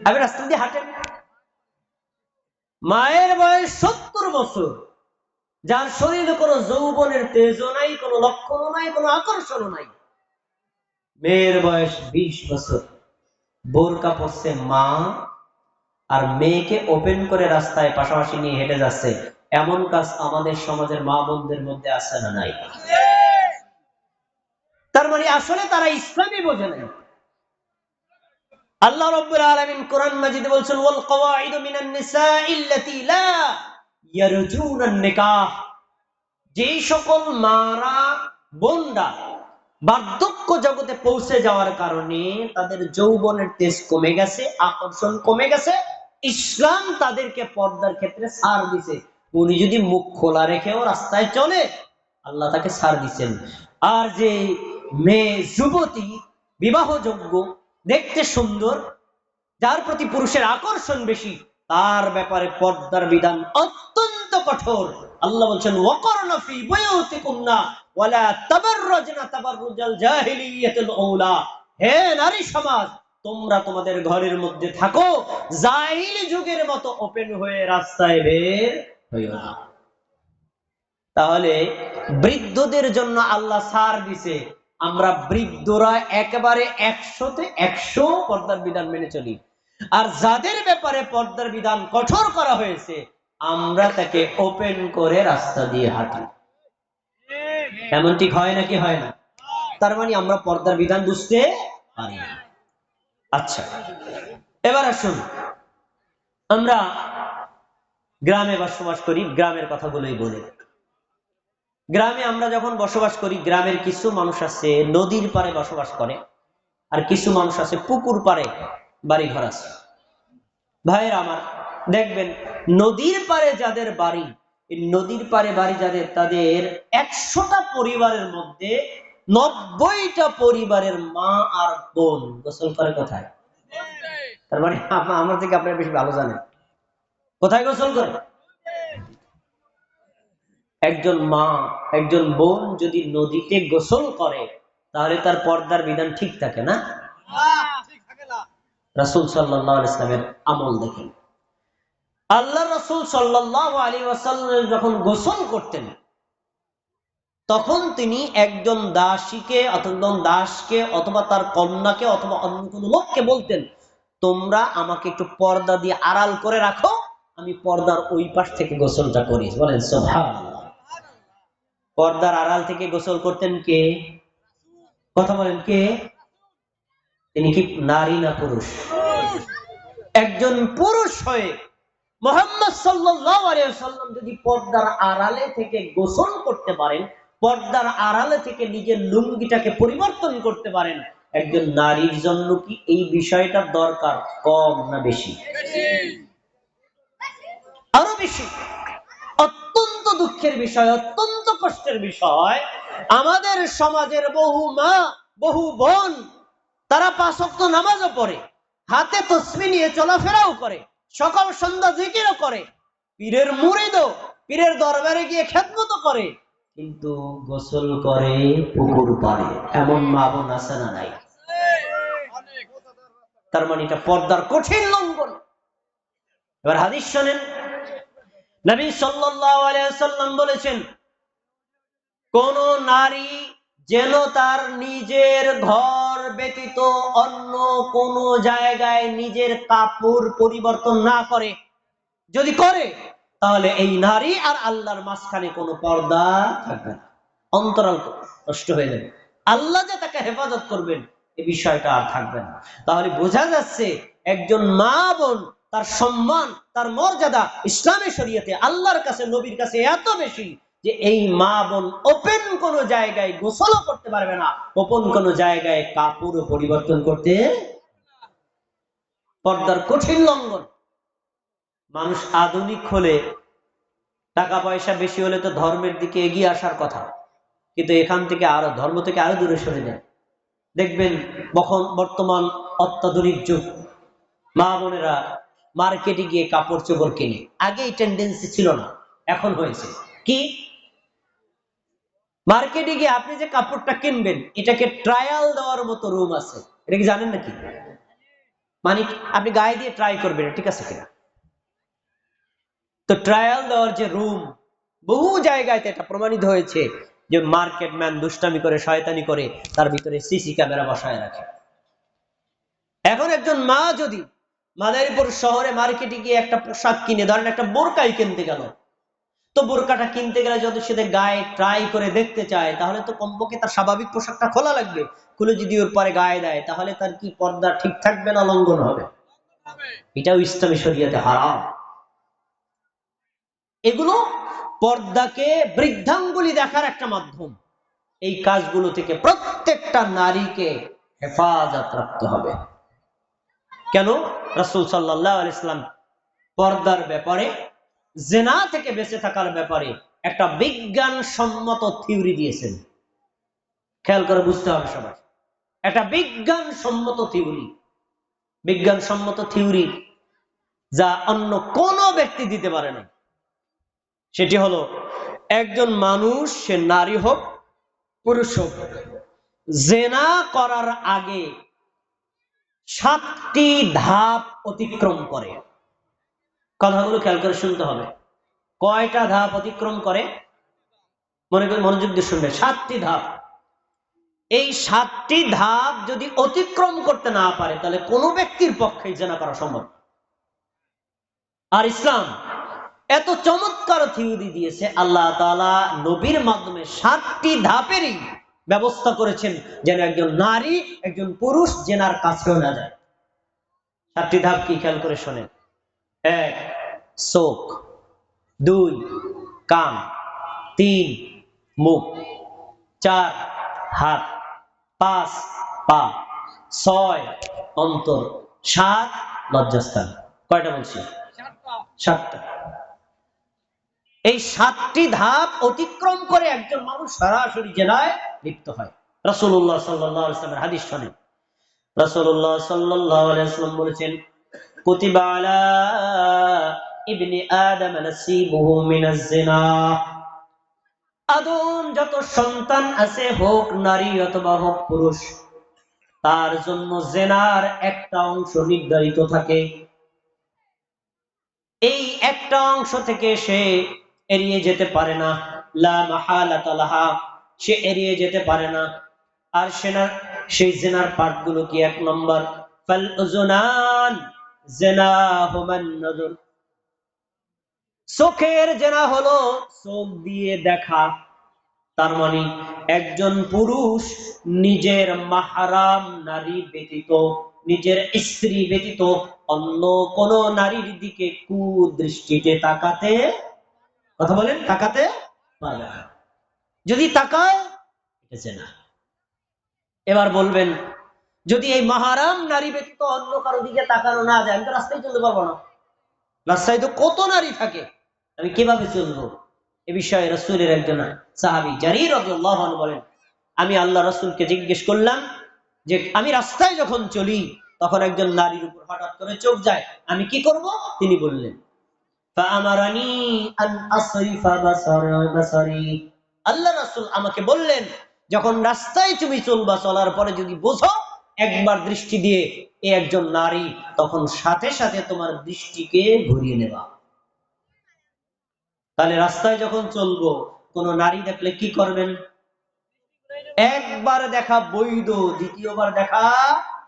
আমি রাস্তা দিয়ে হাঁটেন, মায়ের বয়স 70 বছর, যার শরীরে কোনো যৌবনের তেজও নাই, কোনো লক্ষণও নাই, কোনো আকর্ষণও নাই। মেয়ের বয়স 20 বছর, বোরকা পরছে মা, আর মেয়েকে ওপেন করে রাস্তায় পাশাপাশি নিয়ে হেঁটে যাচ্ছে। এমন কাজ আমাদের সমাজের মা বোনদের মধ্যে আছে না নাই? তার মানে আসলে তারা ইসলামই বোঝে নাই। আল্লাহ রাব্বুল আলামিন কোরআন মাজিদে বলছেন, ওয়াল কওয়াইদু মিনান নিসাইল্লাতী লা ইয়ারজুনান নিকাহ। যেই সকল মারা বোনরা বার্ধক্য জগতে পৌঁছে যাওয়ার কারণে তাদের যৌবনের তেজ কমে গেছে, আকর্ষণ কমে গেছে, ইসলাম তাদেরকে পর্দার ক্ষেত্রে ছাড় দিছে। উনি যদি মুখ খোলা রেখেও রাস্তায় চলে, আল্লাহ তাকে ছাড় দিচ্ছেন। আর যে মেয়ে যুবতী বিবাহযোগ্য, দেখতে সুন্দর, যার প্রতি পুরুষের আকর্ষণ বেশি, তার ব্যাপারে পর্দার বিধান অত্যন্ত কঠোর। আল্লাহ বলছেন, ওয়াকরনা ফি বুয়ুতিকুন্না ওয়ালা তাবাররাজনা তাবাররুজাল জাহিলিয়াতুল আউলা। হে নারী সমাজ, তোমরা তোমাদের ঘরের মধ্যে থাকো, জাহিলি যুগের মতো ওপেন হয়ে রাস্তায় বের হইও না। তাহলে বৃদ্ধদের জন্য আল্লাহ ছাড় দিছে, আমরা বৃদ্ধরা একেবারে 100-তে 100 পর্দার বিধান মেনে চলি। আর যাদের ব্যাপারে পর্দার বিধান কঠোর করা হয়েছে, আমরা তাকে ওপেন করে রাস্তা দিয়ে হাঁটি। এমন ঠিক হয় নাকি হয় না? তার মানে আমরা পর্দার বিধান বুঝতে পারি না। আচ্ছা, এবার আসুন, আমরা গ্রামে বসবাস করি, গ্রামের কথাগুলোই বলি। গ্রামে আমরা যখন বসবাস করি, গ্রামের কিছু মানুষ আছে নদীর পাড়ে বসবাস করে, আর কিছু মানুষ আছে পুকুর পাড়ে বাড়ি ঘর আছে। ভাইয়ের আমার, দেখবেন নদীর পাড়ে যাদের বাড়ি, এই নদীর পাড়ে বাড়ি যাদের, তাদের 100টা পরিবারের মধ্যে 90টা পরিবারের মা আর বোন গোসল করে কোথায়? তার মানে আমার থেকে আপনারা বেশি ভালো জানেন কোথায় গোসল করে। একজন মা, একজন বোন যদি নদীতে গোসল করে, তাহলে তার পর্দার বিধান ঠিক থাকে না? রাসূল সাল্লাল্লাহু আলাইহি ওয়াসাল্লামের আমল দেখেন। আল্লাহ রাসূল সাল্লাল্লাহু আলাইহি ওয়াসাল্লাম যখন গোসল করতেন, তখন তিনি একজন দাসকে অথবা তার কন্যাকে অথবা অন্য কোন লোককে বলতেন, তোমরা আমাকে একটু পর্দা দিয়ে আড়াল করে রাখো, আমি পর্দার ওই পাশ থেকে গোসলটা করি। বলেন সুবহানাল্লাহ। পর্দার আড়াল থেকে গোসল করতেন কে? কথা বলেন কে? তিনি কি নারী না পুরুষ? একজন পুরুষ হয়ে মুহাম্মদ সাল্লাল্লাহু আলাইহি ওয়াসাল্লাম যদি পর্দার আড়ালে থেকে গোসল করতে পারেন, পর্দার আড়ালে থেকে নিজের লুঙ্গিটাকে পরিবর্তন করতে পারেন, একজন নারীর জন্য কি এই বিষয়টা দরকার কম না বেশি? আরো বেশি। অত্যন্ত দুঃখের বিষয়, অত্যন্ত কষ্টের বিষয়, আমাদের সমাজের বহু মা, বহু বোন, তারা 5 ওয়াক্ত নামাজও পড়ে, হাতে তসবিহ নিয়ে চলাফেরাও করে, সকাল সন্ধ্যা জিকিরও করে, পীরের মুরিদও, পীরের দরবারে গিয়ে খেদমতও করে, কিন্তু গোসল করে পুকুর পাড়ে। এমন মা বোন আছে না নাই? তার মানে এটা পর্দার কঠিন লঙ্ঘন। এবার হাদিস শোনেন, নবী সাল্লাল্লাহু আলাইহি ওয়াসাল্লাম বলেছেন, কোন নারী যেন তার নিজের ঘর ব্যতীত অন্য কোন জায়গায় নিজের কাপড় পরিবর্তন না করে। যদি করে তাহলে এই নারী আর আল্লাহর মাঝখানে কোনো পর্দা থাকবে না, অন্তরাল নষ্ট হয়ে যাবে, আল্লাহ যে তাকে হেফাজত করবেন এই বিষয়টা আর থাকবে না। তাহলে বোঝা যাচ্ছে একজন মা বোন, তার সম্মান, তার মর্যাদা ইসলামী শরীয়তে আল্লাহর কাছে, নবীর কাছে এত বেশি যে এই মা বোন ওপেন কোন জায়গায় গোসলও করতে পারবে না, ওপেন কোন জায়গায় কাপড়ও পরিবর্তন করতে। পর্দার কঠিন লঙ্ঘন। মানুষ আধুনিক হলে, টাকা পয়সা বেশি হলে তো ধর্মের দিকে এগিয়ে আসার কথা, কিন্তু এখান থেকে আরো ধর্ম থেকে আরো দূরে সরে যায়। দেখবেন বর্তমান অত্যাধুনিক যুগ, মা বোনেরা মার্কেটে গিয়ে কাপড় চোপড় কিনে। আগে এই টেন্ডেন্সি ছিল না, এখন হয়েছে কি, মার্কেটে গিয়ে আপনি যে কাপড়টা কিনবেন এটাকে ট্রায়াল দেওয়ার মতো রুম আছে। এটা কি জানেন নাকি? মানে আপনি গায়ে দিয়ে ট্রাই করবেন ঠিক আছে কিনা। তো ট্রায়াল দেওয়ার যে রুম, বহু জায়গায় এটা প্রমাণিত হয়েছে যে মার্কেট ম্যান দুষ্টামি করে, শয়তানি করে, তার ভিতরে সিসি ক্যামেরা বসায় রাখে। এখন একজন মা যদি মাদারীপুর শহরে মার্কেটে গিয়ে একটা পোশাক কিনে, ধরেন একটা বোরকাই কিনতে গেল, তো বোরকাটা কিনতে গেলে যদি সে গায়ে ট্রাই করে দেখতে চায়, তাহলে তো কমপক্ষে তার স্বাভাবিক পোশাকটা খোলা লাগবে। খুলে যদি ওর পরে গায়ে দেয়, তাহলে তার কি পর্দা ঠিক থাকবে না লঙ্ঘন হবে? এটাও ইসলামী শরীয়তে হারাম। এগুলো পর্দাকে বৃদ্ধাঙ্গুলি দেখার একটা মাধ্যম। এই কাজগুলো থেকে প্রত্যেকটা নারীকে হেফাজত রাখতে হবে। কেন? রাসূল সাল্লাল্লাহু আলাইহি ওয়াসাল্লাম পর্দার ব্যাপারে, জিনা থেকে বেঁচে থাকার ব্যাপারে একটা বিজ্ঞানসম্মত থিওরি দিয়েছেন। খেয়াল করে বুঝতে হবে সবাই, একটা বিজ্ঞানসম্মত থিওরি যা অন্য কোন ব্যক্তি দিতে পারে না। সেটি হলো, একজন মানুষ, সে নারী হোক পুরুষ হোক, জিনা করার আগে 7টি ধাপ অতিক্রম করে। কথাগুলো খেয়াল করে শুনতে হবে। কয়টা ধাপ অতিক্রম করে? মনোযোগ দিয়ে শুনবে। 7টি ধাপ। এই 7টি ধাপ যদি অতিক্রম করতে না পারে, তাহলে কোনো ব্যক্তির পক্ষে জিনা করা সম্ভব। আর ইসলাম এত চমৎকার থিওরি দিয়েছে, আল্লাহ তাআলা নবীর মাধ্যমে 7টি ধাপেরই ব্যবস্থা করেছেন, যেন একজন নারী, একজন পুরুষ জিনার কাছেও না যায়। 7টি ধাপ কি? খেয়াল করে শোনেন। 1 চোখ, 2 কান, 3 মুখ, 4 হাত, 5 পা, 6 অন্তর, 7 লজ্জাস্থান। কয়টা বলছি? 7টা। এই 7টি ধাপ অতিক্রম করে একজন মানুষ সরাসরি জিনায় লিপ্ত হয়। রাসূলুল্লাহ সাল্লাল্লাহু আলাইহি ওয়াসাল্লামের হাদিস শোনেন। রাসূলুল্লাহ সাল্লাল্লাহু আলাইহি ওয়াসাল্লাম বলেছেন, কুতিবা আলা ইবনি আদম নাসিবুহু মিনাজ জিনা। আদম যত সন্তান আছে, হোক নারী অথবা হোক পুরুষ, তার জন্য জিনার একটা অংশ নির্ধারিত থাকে। এই একটা অংশ থেকে সে এড়িয়ে যেতে পারে না, লা মাহালাতা লাহা, সে এড়িয়ে যেতে পারে না। আর সেই জেনার পার্টগুলো কি? এক নম্বর, ফাল উযুনান জিনাহুমান নজর, চোখের জেনা হলো চোখ দিয়ে দেখা। তার মানে একজন পুরুষ নিজের মাহরাম নারী ব্যতীত, নিজের স্ত্রী ব্যতীত অন্য কোন নারীর দিকে কুদৃষ্টিতে তাকাতে, কথা বলেন, তাকাতে পারবে না। যদি তাকায় এটা জেনা। এবার বলবেন, যদি এই মাহরাম নারী ব্যতীত অন্য কারো দিকে তাকানো না যায়, আমি তো রাস্তায় চলতে পারবো না, রাস্তায় তো কত নারী থাকে, আমি কিভাবে চলবো? এ বিষয়ে রাসূলের একজন সাহাবী জারীর রাদিয়াল্লাহু আনহু বলেন, আমি আল্লাহ রাসূলকে জিজ্ঞেস করলাম যে আমি রাস্তায় যখন চলি তখন একজন নারীর উপর হঠাৎ করে চোখ যায়, আমি কি করব? তিনি বললেন, ফাআমারানি আন আসরিফা বাসারি, আল্লাহ রাসূল আমাকে বললেন, যখন রাস্তায় তুমি চলবা, চলার পরে যদি বোঝো একবার দৃষ্টি দিয়ে এ একজন নারী, তখন সাথে সাথে তোমার দৃষ্টিকে ঘুরিয়ে নেবা। তাহলে রাস্তায় যখন চলবো কোন নারী দেখলে কি করবেন? একবার দেখা বৈধ, দ্বিতীয়বার দেখা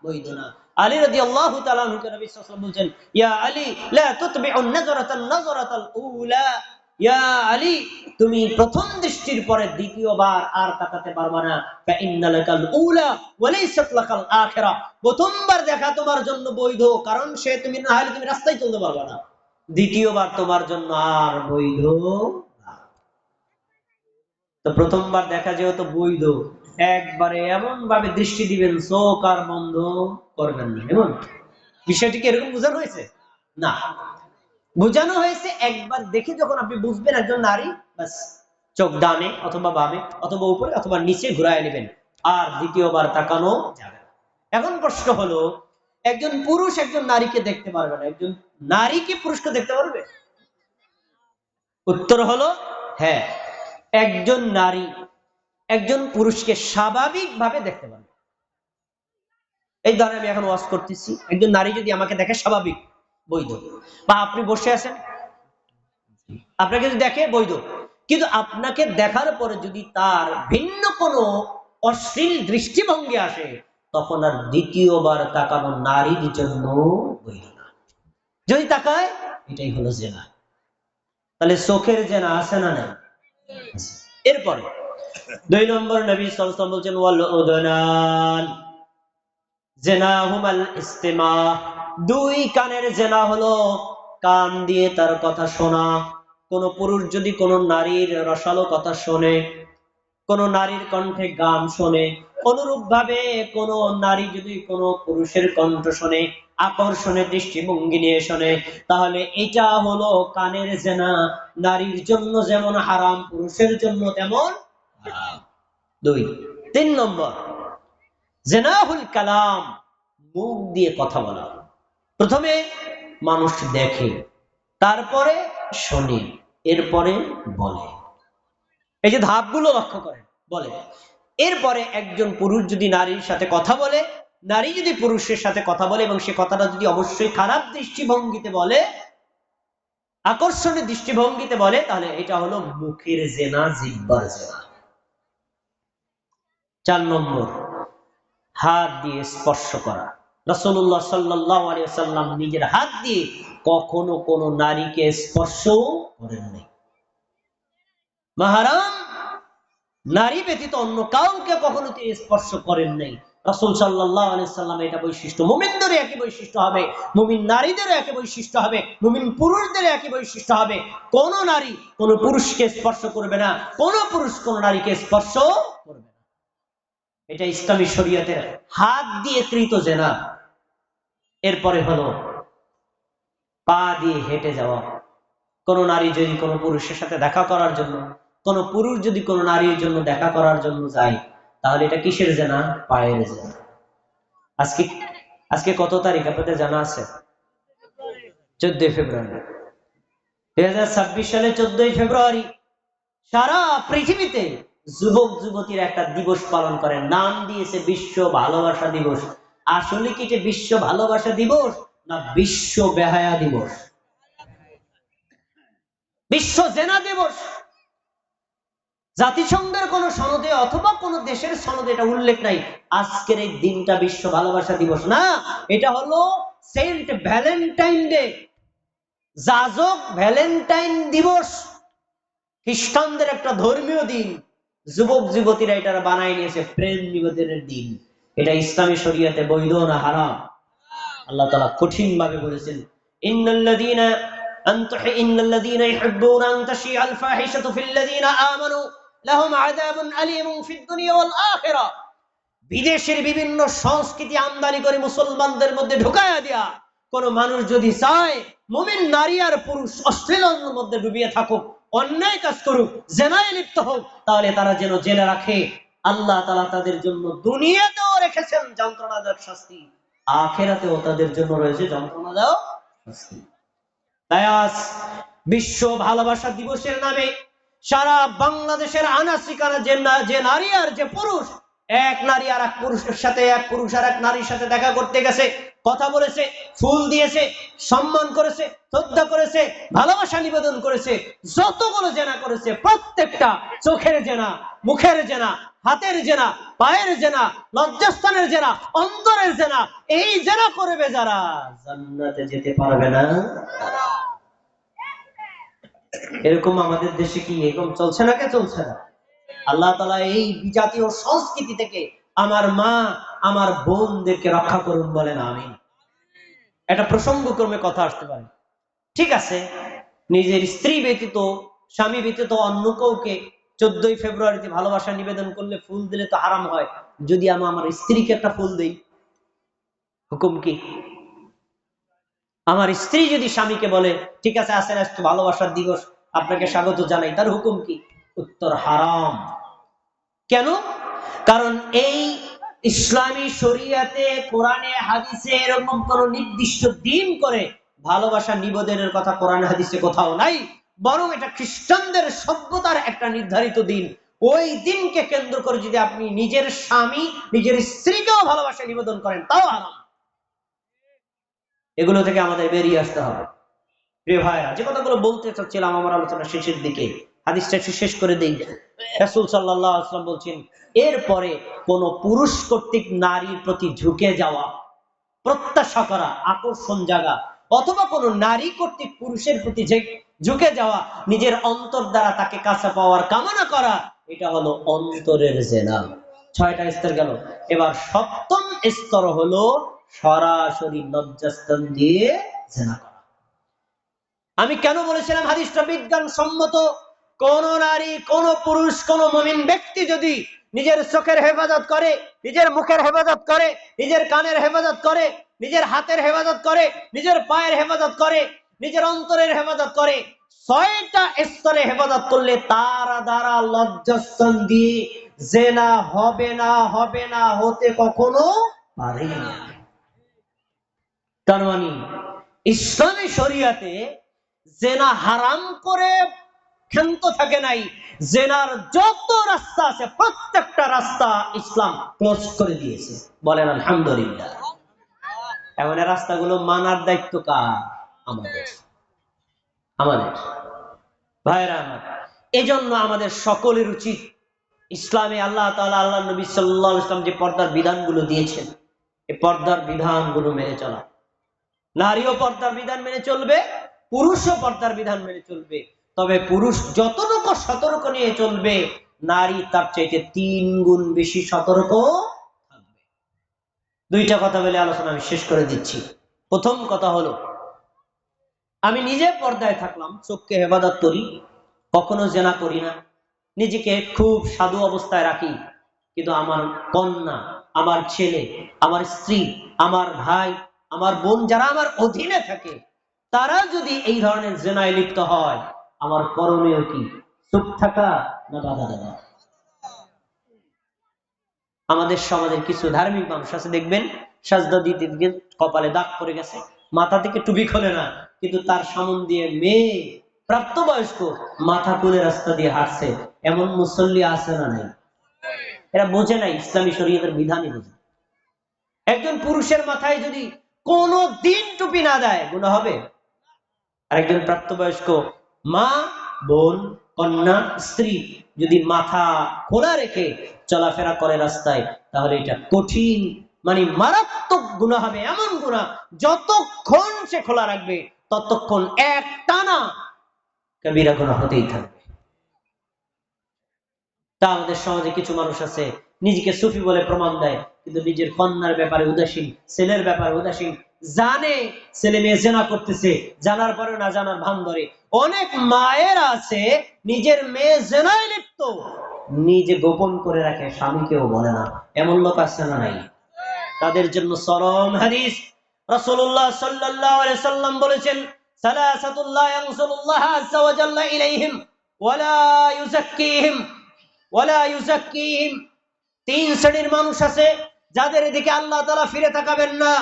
বৈধ না। আলী রাদিয়াল্লাহু তাআলা আনহু নবী সাল্লাল্লাহু আলাইহি ওয়াসাল্লাম বলেন, ইয়া আলী লা তুতবিউন নাযরাতান নাযরাতাল উলা, ইয়া আলী তুমি প্রথম দৃষ্টির পরে দ্বিতীয়বার আর তাকাতে পারবে না, ফা ইন্নালাকাল উলা ওয়া লাইসাত লাকাল আখিরা, প্রথমবার দেখা তোমার জন্য বৈধ, কারণ সে তুমি না হলে তুমি রাস্তায় চলতে পারবে না, দ্বিতীয়বার তোমার জন্য আর বৈধ না। তো প্রথমবার দেখা যেহেতু বৈধ, একবারে এমন ভাবে দৃষ্টি দিবেন চোখ আর বন্ধ করবেন না। এমন বিষয়টি কি এরকম বোঝানো হয়েছে? না, বোঝানো হয়েছে একবার দেখে যখন আপনি বুঝবেন একজন নারী, বাস চোখ ডানে অথবা বামে অথবা উপরে অথবা নিচে ঘুরায় নেবেন, আর দ্বিতীয়বার তাকানো যাবে না। এখন প্রশ্ন হলো, একজন পুরুষ একজন নারীকে দেখতে পারবে না, একজন নারী কি পুরুষকে দেখতে পারবে? উত্তর হলো হ্যাঁ, একজন নারী একজন পুরুষকে স্বাভাবিকভাবে দেখতে পারবে। এই ধরনের আমি এখন ওয়াজ করতেছি, একজন নারী যদি আমাকে দেখে স্বাভাবিক, বৈধ। বা আপনি বসে আছেন, আপনাকে যদি দেখে বৈধ, কিন্তু আপনাকে দেখার পরে যদি তার ভিন্ন কোনো অশ্লীল দৃষ্টিভঙ্গি আসে, তখন আর দ্বিতীয়বার তাকানো নারীর জন্য বৈধ না। যদি তাকায়, এটাই হলো জেনা। তাহলে চোখের জেনা আছে না নাই? এরপরে 2 নম্বর নবী সাল্লাল্লাহু আলাইহি ওয়াসাল্লাম বলছেন, ওয়াল উদনান জিনাহুমাল ইস্তিমা, দুই কানের জেনা হলো কান দিয়ে তার কথা শোনা। কোন পুরুষ যদি কোন নারীর রসালো কথা শোনে, কোন নারীর কণ্ঠে গান শোনে, অনুরূপ ভাবে কোন নারী যদি কোন পুরুষের কণ্ঠ শোনে, আকর্ষণের দৃষ্টিভঙ্গি নিয়ে শোনে, তাহলে এটা হলো কানের জেনা। নারীর জন্য যেমন হারাম, পুরুষের জন্য তেমন হারাম। 3 নম্বর, জেনাহুল কালাম, মুখ দিয়ে কথা বলা। প্রথমে মানুষ দেখে, তারপরে শোনে, এরপরে বলে। এই যে ধাপগুলো লক্ষ্য করেন, বলে। এরপরে একজন পুরুষ যদি নারীর সাথে কথা বলে, নারী যদি পুরুষের সাথে কথা বলে, এবং সে কথাটা যদি অবশ্যই খারাপ দৃষ্টিভঙ্গিতে বলে, আকর্ষণের দৃষ্টিভঙ্গিতে বলে, তাহলে এটা হলো মুখের জেনা, জিহ্বার জেনা। 4 নম্বর, হাত দিয়ে স্পর্শ করা। রাসূলুল্লাহ সাল্লাল্লাহু আলাইহি ওয়াসাল্লাম নিজের হাত দিয়ে কখনো কোনো নারীকে স্পর্শ করেন নাই। মাহরাম নারী ব্যতীত অন্য কাউকে কখনো তিনি স্পর্শ করেন নাই। রাসূল সাল্লাল্লাহু আলাইহি ওয়াসাল্লাম এটা বৈশিষ্ট্য। মুমিনদের একই বৈশিষ্ট্য হবে, মুমিন নারীদেরও একই বৈশিষ্ট্য হবে, মুমিন পুরুষদের একই বৈশিষ্ট্য হবে। কোন নারী কোন পুরুষকে স্পর্শ করবে না, কোন পুরুষ কোন নারীকে স্পর্শ করবে না। এটা ইসলামী শরীয়তের হাত দিয়ে কৃত জেনা। এরপরে হলো পা দিয়ে হেঁটে যাওয়া। কোন নারী যদি কোনো পুরুষের সাথে দেখা করার জন্য, কোন পুরুষ যদি কোনো নারীর জন্য দেখা করার জন্য যায়, তাহলে এটা কিসের জেনা? পায়ের জেনা। আজকে আজকে কত তারিখ আপনাদের জানা আছে? 14 ফেব্রুয়ারি 2026 সালে 14 ফেব্রুয়ারি সারা পৃথিবীতে যুবক যুবতীরা একটা দিবস পালন করে, নাম দিয়েছে বিশ্ব ভালোবাসা দিবস। আসলে কি এটা বিশ্ব ভালোবাসা দিবস না বিশ্ব বেহায়া দিবস? বিশ্ব জেনা দিবস। জাতিসংঘের কোন সনদে অথবা কোন দেশের সনদে এটা উল্লেখ নাই আজকের এই দিনটা বিশ্ব ভালোবাসা দিবস না, এটা হলো সেন্ট ভ্যালেন্টাইন ডে, যাজক ভ্যালেন্টাইন দিবস। খ্রিস্টানদের একটা ধর্মীয় দিন, যুবক যুবতীরা এটা বানাই নিয়েছে প্রেম নিবেদনের দিন। এটা ইসলামী শরীয়তে বৈধ না হারাম? আল্লাহ তাআলা কঠিন ভাবে বলেছেন, ইন্নাল্লাযীনা ইউহিব্বুনা আন তাশিআল ফাহিশাতু ফিল্লাযীনা আমানু লাহুম আযাবুন আলীমুন ফিদ দুনিয়া ওয়াল আখিরাহ। বিদেশের বিভিন্ন সংস্কৃতি আমদানি করে মুসলমানদের মধ্যে ঢুকায়া দেয়া কোন মানুষ যদি চায় মুমিন নারী আর পুরুষ অশ্লীলতার মধ্যে ডুবিয়ে থাকুক, অন্যায় কাজ করুক, জেনায় লিপ্ত হোক, তাহলে তারা যেন জেনে রাখে আল্লাহ তাআলা তাদের জন্য দুনিয়াতেও রেখেছেন যন্ত্রণাদায়ক শাস্তি, আখিরাতেও তাদের জন্য রয়েছে যন্ত্রণাদায়ক শাস্তি। তাই আজ বিশ্ব ভালোবাসা দিবসের নামে সারা বাংলাদেশের আনাচে যে নারী আর যে পুরুষ, এক নারী আর এক পুরুষের সাথে, এক পুরুষ আর এক নারীর সাথে দেখা করতে গেছে, কথা বলেছে, ফুল দিয়েছে, সম্মান করেছে, শ্রদ্ধা করেছে, ভালোবাসা নিবেদন করেছে, যতগুলো জেনা করেছে প্রত্যেকটা চোখের জেনা, মুখের জেনা, হাতের জেনা, পায়ের জেনা, লজ্জাস্থানের জেনা, অন্তরের জেনা। এই জেনা করবে যারা জান্নাতে যেতে পারবে না। এরকম আমাদের দেশে কি এরকম চলছে না? কে চলছে না? আল্লাহ তাআলা এই বিজাতীয় সংস্কৃতি থেকে আমার মা আমার বোনদেরকে রক্ষা করুন, বলেন আমিন। একটা প্রসঙ্গক্রমে কথা আসতে পারে, ঠিক আছে, নিজের স্ত্রী ব্যতীত, স্বামী ব্যতীত অন্য কাউকে 14ই ফেব্রুয়ারিতে ভালোবাসা নিবেদন করলে ফুল দিলে তো হারাম হয়। যদি আমি আমার স্ত্রীকে একটা ফুল দেই, হুকুম কি? আমার স্ত্রী যদি স্বামীকে বলে ঠিক আছে আসেন আজকে ভালোবাসার দিবস, আপনাকে স্বাগত জানাই, তার হুকুম কি? উত্তর হারাম। কেন? কারণ এই ইসলামী শরিয়াতে, কোরআনে হাদিসে এরকম কোন নির্দিষ্ট দিন করে ভালোবাসা নিবেদনের কথা কোরআন হাদিসে কোথাও নাই, বরং এটা খ্রিস্টানদের সভ্যতার একটা নির্ধারিত দিন। ওই দিনকে কেন্দ্র করে যদি আপনি নিজের স্বামী, নিজের স্ত্রীকেও ভালোবাসা নিবেদন করেন, তাও হারাম। এগুলো থেকে আমাদের বেরিয়ে আসতে হবে। প্রিয় ভাইরা, যে কথাগুলো বলতে চাচ্ছিলাম আমার আলোচনা শেষের দিকে, হাদিসটা একটু শেষ করে দেই। রাসূল সাল্লাল্লাহু আলাইহি ওয়াসাল্লাম বলছেন, এরপরে কোন পুরুষ কর্তৃক নারীর প্রতি ঝুঁকে যাওয়া, প্রত্যাশা করা, আকর্ষণ জাগা, অথবা কোন নারী কর্তৃক পুরুষের প্রতি ঝুঁকে যাওয়া, নিজের অন্তর দ্বারা তাকে কাছে পাওয়ার কামনা করা, এটা হলো অন্তরের জেনা। 6টা স্তর গেল, এবার 7ম স্তর হলো সরাসরি লজ্জাস্থান দিয়ে জেনা করা। আমি কেন বলেছিলাম হাদিসটা বিজ্ঞান সম্মত? কোন নারী, কোন পুরুষ, কোন মুমিন ব্যক্তি যদি নিজের চোখের হেফাজত করে, নিজের মুখের হেফাজত করে, নিজের কানের হেফাজত করে, নিজের হাতের হেফাজত করে, নিজের পায়ের হেফাজত করে, নিজের অন্তরের হেফাজত করে, 6টা স্তরে হেফাজত করলে তার দ্বারা লজ্জাস্থান দিয়ে জেনা হবে না, হবে না, হতে কখনো পারে না। তার মানে ইসলামী শরিয়াতে জেনা হারাম করে ক্ষান্ত থাকে নাই। জেনার যত রাস্তা আছে প্রত্যেকটা রাস্তা ইসলাম ক্লোজ করে দিয়েছে, বলেন আলহামদুলিল্লাহ। এখন এই রাস্তাগুলো মানার দায়িত্ব কার? আমাদের। আমাদের ভাইরা আমার, এজন্য আমাদের সকলের উচিত ইসলামে আল্লাহ তাআলা, আল্লাহ নবী সাল্লাল্লাহু আলাইহি ওয়াসাল্লাম যে পর্দার বিধানগুলো দিয়েছেন, এই পর্দার বিধানগুলো মেনে চলা। নারীও পর্দার বিধান মেনে চলবে, পুরুষও পর্দার বিধান মেনে চলবে। তবে পুরুষ যতটুকু সতর্ক নিয়ে চলবে, নারী তার চাইতে 3 গুণ বেশি সতর্ক থাকবে। 2টা কথা বলে আলোচনা আমি শেষ করে দিচ্ছি। প্রথম কথা হলো, আমি নিজে পর্দায় থাকলাম, চোখকে হেফাজত করি, কখনো জেনা করি না, নিজেকে খুব সাধু অবস্থায় রাখি, কিন্তু আমার কন্যা, আমার ছেলে, আমার স্ত্রী, আমার ভাই, আমার বোন, যারা আমার অধীনে থাকে, তারা যদি এই ধরনের জেনায় লিপ্ত হয়, আমার করণীয় কি? চুপ থাকা না বাধা দেওয়া? আমাদের সমাজের কিছু ধার্মিক মানুষ আছে, দেখবেন সাজদা দিতে দিতে কপালে দাগ পড়ে গেছে, মাথা থেকে টুপি খোলে না, কিন্তু তার সামন দিয়ে মেয়ে প্রাপ্তবয়স্ক মাথা তুলে রাস্তা দিয়ে হাঁটছে। এমন মুসল্লি আছে না নাই? এরা বোঝে না ইসলামী শরীয়তের বিধানই বোঝে। একজন পুরুষের মাথায় যদি কোনো দিন টুপি না দেয়, গুনাহ হবে? আর একজন প্রাপ্তবয়স্ক মা বোন, কন্যা, স্ত্রী যদি মাথা খোলা রেখে চলাফেরা করে রাস্তায়, তাহলে এটা কঠিন মানে মারাত্মক গুনাহ হবে। এমন গুনাহ যতক্ষণ সে খোলা রাখবে ততক্ষণ এক টানা কবিরা গুনাহ হতেই থাকবে। তা আমাদের সমাজে কিছু মানুষ আছে নিজেকে সুফি বলে প্রমাণ দেয়, কিন্তু নিজের কন্যার ব্যাপারে উদাসীন, ছেলের ব্যাপারে উদাসীন। জানে ছেলে মেয়ে জেনা করতেছে, জানার পরে না জানার ভান ধরে। অনেক মায়ের আছে নিজের মেয়ে জেনায় লিপ্ত, নিজে গোপন করে রাখে, স্বামীকেও বলে না। এমন লোক আছে না নাই? তাদের জন্য চরম হাদিস। রাসূলুল্লাহ সাল্লাল্লাহু আলাইহি সাল্লাম বলেছেন, সালাসাতুল লা ইয়ানজুরুল্লাহ আযজা ওয়া জাল্লা ইলাইহিম ওয়া লা ইউযাক্কিহিম ওয়া লা ইউযাক্কিহিম। তিন শ্রেণীর মানুষ আছে যাদের দিকে আল্লাহ তাআলা ফিরে তাকাবেন না,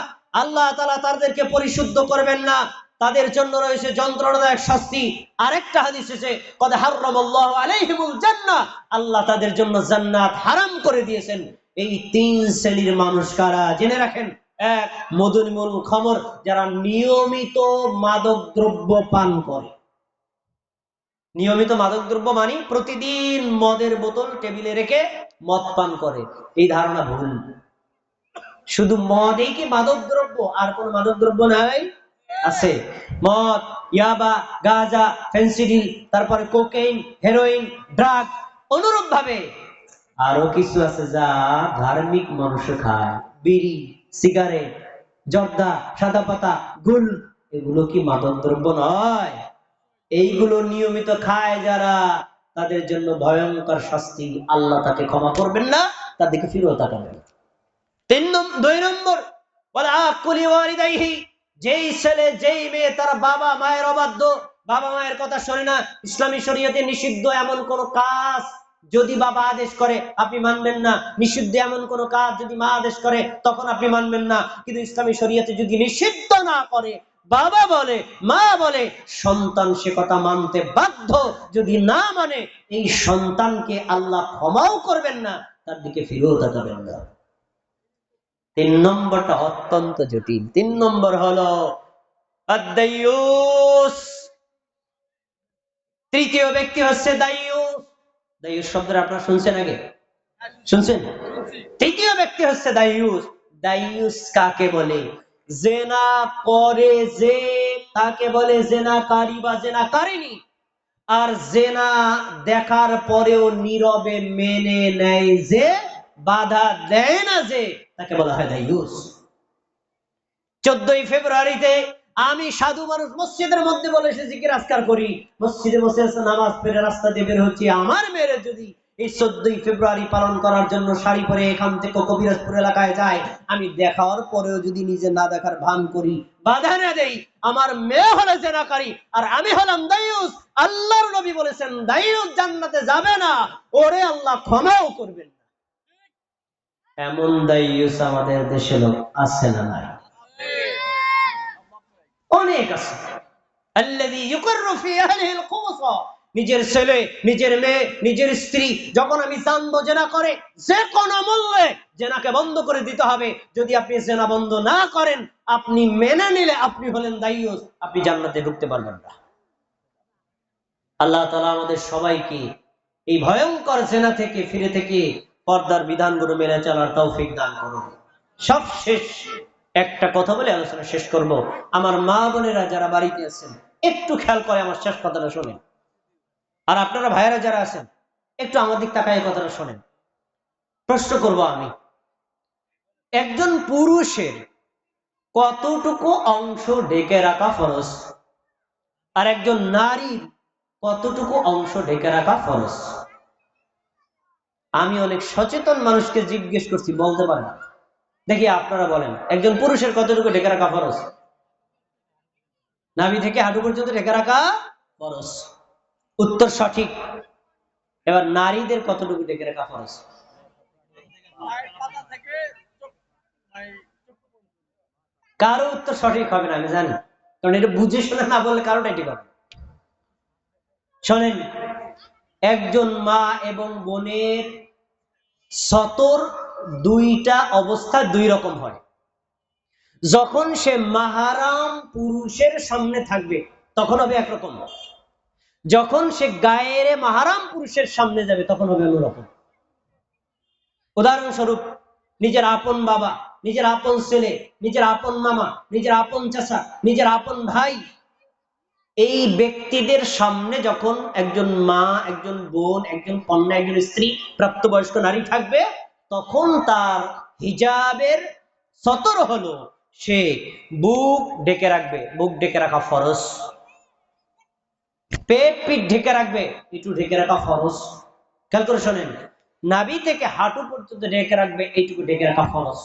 আল্লাহ তাআলা তাদেরকে পরিশুদ্ধ করবেন না, তাদের জন্য রয়েছে যন্ত্রণাদায়ক শাস্তি। আরেকটা হাদিস এসেছে, কদ হারামাল্লাহু আলাইহিমুল জান্নাহ, আল্লাহ তাদের জন্য জান্নাত হারাম করে দিয়েছেন। এই তিন শ্রেণীর মানুষ কারা জেনে রাখেন। এক, মদুনিমুল খমর, যারা নিয়মিত মাদক দ্রব্য পান করে। নিয়মিত মাদক দ্রব্য মানে প্রতিদিন মদের বোতল টেবিলে রেখে মদ পান করে। এই ধারণা ভুল। শুধু মদেই কি মাদক দ্রব্য? আর কোন মাদক দ্রব্য নাই? আছে। মদ, ইয়াবা, গাঁজা, ফেন্সিডিল, তারপরে কোকেইন, হেরোইন, ড্রাগ। অনুরূপ ভাবে আরো কিছু আছে যা ধার্মিক মানুষ খায়। বিড়ি, সিগারেট, জর্দা, সাদা পাতা, গুল, এগুলো কি মাদক দ্রব্য নয়? এইগুলো নিয়মিত খায় যারা, তাদের জন্য ভয়ঙ্কর শাস্তি। আল্লাহ তাকে ক্ষমা করবেন না, তার দিকে ফিরেও তাকাবেন না। দুই নম্বর, যেই ছেলে যেই মেয়ে তার বাবা মায়ের অবাধ্য, বাবা মায়ের কথা শোনে না। ইসলামী শরীয়তে নিষিদ্ধ এমন কোন কাজ যদি বাবা আদেশ করে আপনি মানবেন না, নিষিদ্ধ এমন কোন কাজ যদি মা আদেশ করে তখন আপনি মানবেন না। কিন্তু ইসলামী শরীয়তে যদি নিষিদ্ধ না করে, বাবা বলে, মা বলে, সন্তান সে কথা মানতে বাধ্য। যদি না মানে, এই সন্তানকে আল্লাহ ক্ষমাও করবেন না, তার দিকে ফিরেও তাকাবেন না। তিন নম্বরটা অত্যন্ত জটিল। তিন নম্বর হলো আদ-দাইয়ুস। তৃতীয় ব্যক্তি হচ্ছে দাইয়ুস। দাইয়ুস শব্দটা আপনারা শুনছেন আগে? শুনছেন? তৃতীয় ব্যক্তি হচ্ছে দাইয়ুস। দাইয়ুস কাকে বলে? জেনা করে যে তাকে বলে জেনাকারী বা জেনাকারিনী। আর জেনা দেখার পরেও নীরবে মেনে নেয় যে, বাধা দেয় না যে, তাকে বলা হয় দাইয়ুস। 14ই ফেব্রুয়ারিতে আমি সাধু মানুষ মসজিদের মধ্যে বলে এসে জিকির আজকার করি, মসজিদে বসে নামাজ পড়ে রাস্তা দিয়ে বের হচ্ছি। আমার মেয়ের যদি এই 14ই ফেব্রুয়ারি পালন করার জন্য শাড়ি পরে এখান থেকে কবিরাজপুর এলাকায় যায়, আমি দেখার পরেও যদি নিজে না দেখার ভান করি, বাধা না দেই, আমার মেয়ে হলো জেনাকারী আর আমি হলাম দাইয়ুস। আল্লাহর নবী বলেছেন দাইয়ুস জান্নাতে যাবে না, ওরে আল্লাহ ক্ষমাও করবেন না। এমন দাইয়ুস আমাদের দেশে লোক আছে না নাই? অনেক আছে। আল্লাযী ইউকিররু ফি আহলিহিল খুবুসা, নিজের ছেলে, নিজের মেয়ে, নিজের স্ত্রী যখন আমি জানবো জেনা করে, যে কোনো মূল্যে জেনাকে বন্ধ করে দিতে হবে। যদি আপনি জেনা বন্ধ না করেন, আপনি মেনে নিলে আপনি হলেন দাইয়ুস, আপনি জান্নাতে ঢুকতে পারবেন না। আল্লাহ তাআলা আমাদের সবাইকে এই ভয়ঙ্কর জেনা থেকে ফিরে থেকে পর্দার বিধানগুলো মেনে চলার তৌফিক দান করুন। সবশেষ একটা কথা বলে আলোচনা শেষ করব। আমার মা বোনেরা যারা বাড়িতে আছেন একটু খেয়াল করে আমার শেষ কথাটা শোনেন। আর আপনারা ভাইয়েরা যারা আছেন একটু আমার দিক তাকায় কথাটা শোনেন। প্রশ্ন করব আমি, একজন পুরুষের কতটুকু অংশ ঢেকে রাখা ফরজ আর একজন নারীর কতটুকু অংশ ঢেকে রাখা ফরজ? আমি অনেক সচেতন মানুষকে জিজ্ঞেস করছি, বলতে পারে না। দেখি আপনারা বলেন, একজন পুরুষের কতটুকু ঢেকে রাখা ফরজ? নাভি থেকে হাঁটু পর্যন্ত ঢেকে রাখা ফরজ। উত্তর সঠিক। এবার নারীদের কতটুকু ঢেকে রাখা ফরজ? কারো উত্তর সঠিক হবে না, আমি জানি, কারণ এটা বুঝে শুনে না বললে কারোটাই ঠিক হবে। শোনেন, একজন মা এবং বোনের সতর দুইটা অবস্থা দুই রকম হয়। যখন সে মাহারাম পুরুষের সামনে থাকবে তখন হবে একরকম, যখন সে গায়েরে মাহারাম পুরুষের সামনে যাবে তখন হবে অন্যরকম। উদাহরণস্বরূপ, নিজের আপন বাবা, নিজের আপন ছেলে, নিজের আপন মামা, নিজের আপন চাচা, নিজের আপন ভাই, এই ব্যক্তিদের সামনে যখন একজন মা, একজন বোন, একজন কন্যা, একজন স্ত্রী, প্রাপ্তবয়স্ক নারী থাকবে, তখন তার হিজাবের সতর হলো সে বুক ঢেকে রাখবে। বুক ঢেকে রাখা ফরজ। পেট পিঠ ঢেকে রাখবে, একটু ঢেকে রাখা ফরজ। খেয়াল করে শোনেন, নাভি থেকে হাঁটু পর্যন্ত ঢেকে রাখবে, এইটুকু ঢেকে রাখা ফরজ।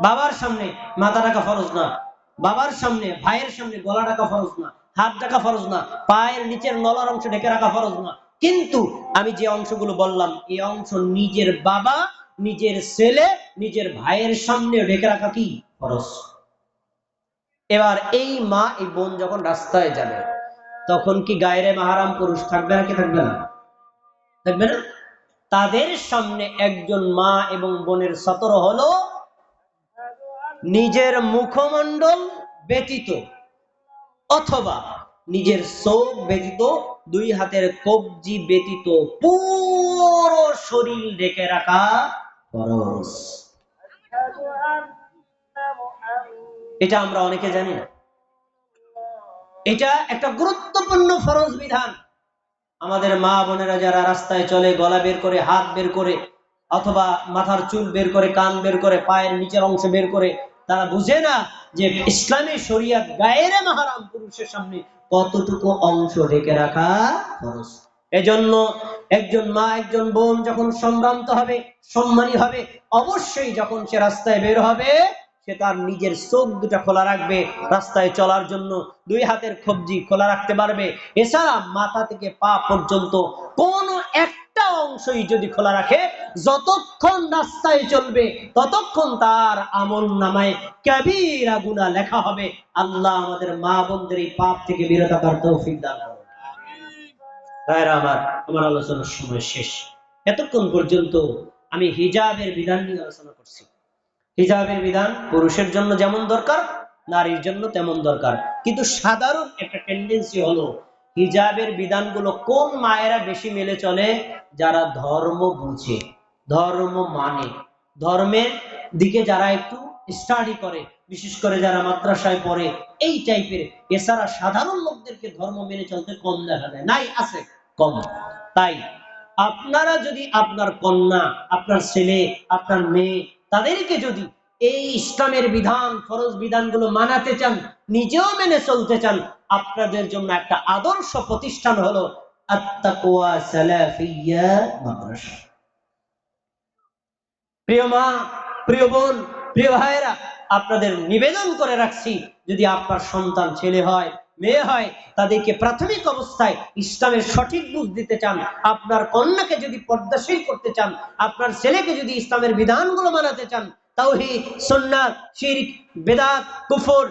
বাবার সামনে মাথা ঢাকা ফরজ না, বাবার সামনে, ভাইয়ের সামনে গলা ঢাকা ফরজ না, হাত ঢাকা ফরজ না, পায়ের নিচের নলার অংশ ঢেকে রাখা ফরজ না। কিন্তু আমি যে অংশগুলো বললাম, এই অংশ নিজের বাবা, নিজের ছেলে, নিজের ভাইয়ের সামনে ঢেকে রাখা কি ফরজ। এবার এই মা, এই বোন যখন রাস্তায় যাবে, তখন কি গায়রে মাহারাম পুরুষ থাকবে নাকি থাকবে না? থাকবে না। তাদের সামনে একজন মা এবং বোনের সতর হলো নিজের মুখমণ্ডল ব্যতীত অথবা নিজের চোখ ব্যতীত, দুই হাতের কবজি ব্যতীত পুরো শরীর ঢেকে রাখা ফরজ। এটা আমরা অনেকে জানি না। এটা একটা গুরুত্বপূর্ণ ফরজ বিধান। আমাদের মা বোনেরা যারা রাস্তায় চলে, গলা বের করে, হাত বের করে, অথবা মাথার চুল বের করে, কান বের করে, পায়ের নিচের অংশ বের করে, তারা বুঝে না যে ইসলামী শরিয়াত গায়রে মাহারাম পুরুষের সামনে কতটুকু অংশ ঢেকে রাখা ফরজ। এজন্য একজন মা, একজন বোন যখন সম্ভ্রান্ত হবে, সম্মানী হবে, অবশ্যই যখন সে রাস্তায় বের হবে, সে তার নিজের চোখ দুটা খোলা রাখবে রাস্তায় চলার জন্য, দুই হাতের কবজি খোলা রাখতে পারবে। এছাড়া মাথা থেকে পা পর্যন্ত কোন একটা অংশই যদি খোলা রাখে, যতক্ষণ রাস্তায় চলবে ততক্ষণ তার আমল নামায় কাবীরা গুনাহ লেখা হবে। আল্লাহ আমাদের মা বোনদের এই পাপ থেকে বিরত থাকার তৌফিক দান করুন। ভাইরা আমার, আমার আলোচনার সময় শেষ। এতক্ষণ পর্যন্ত আমি হিজাবের বিধান নিয়ে আলোচনা করছি। হিজাবের বিধান পুরুষের জন্য যেমন দরকার, নারীর জন্য তেমন দরকার। কিন্তু সাধারণ একটা টেন্ডেন্সি হলো, হিজাবের বিধানগুলো কোন মায়েরা বেশি মেনে চলে? যারা ধর্ম বুঝে, ধর্ম মানে, ধর্মের দিকে যারা একটু স্টাডি করে, বিশেষ করে যারা মাদ্রাসায় পড়ে, এই টাইপের। এছাড়া সাধারণ লোকদেরকে ধর্ম মেনে চলতে কম দেখা যায়, নাই আছে কম। তাই আপনারা যদি আপনার কন্যা, আপনার ছেলে, আপনার মেয়ে, তাদেরকে যদি এই ইসলামের বিধান, ফরজ বিধানগুলো মানাতে চান, নিজেও মেনে চলতে চান, আপনাদের জন্য একটা আদর্শ প্রতিষ্ঠান হলো আত-তাকওয়া সালাফিয়া মাদ্রাসা। প্রিয় মা, প্রিয় বোন, প্রিয় ভাইরা, আপনাদের নিবেদন করে রাখছি, যদি আপনার সন্তান ছেলে হয়, মেয়ে হয়, তাদেরকে প্রাথমিক অবস্থায় ইসলামের সঠিক বুঝ দিতে চান, আপনার কন্যাকে যদি পর্দাশীল করতে চান, আপনার ছেলেকে যদি ইসলামের বিধানগুলো মানাতে চান, তাওহীদ, সুন্নাত, শিরক, বেদাত, কুফর,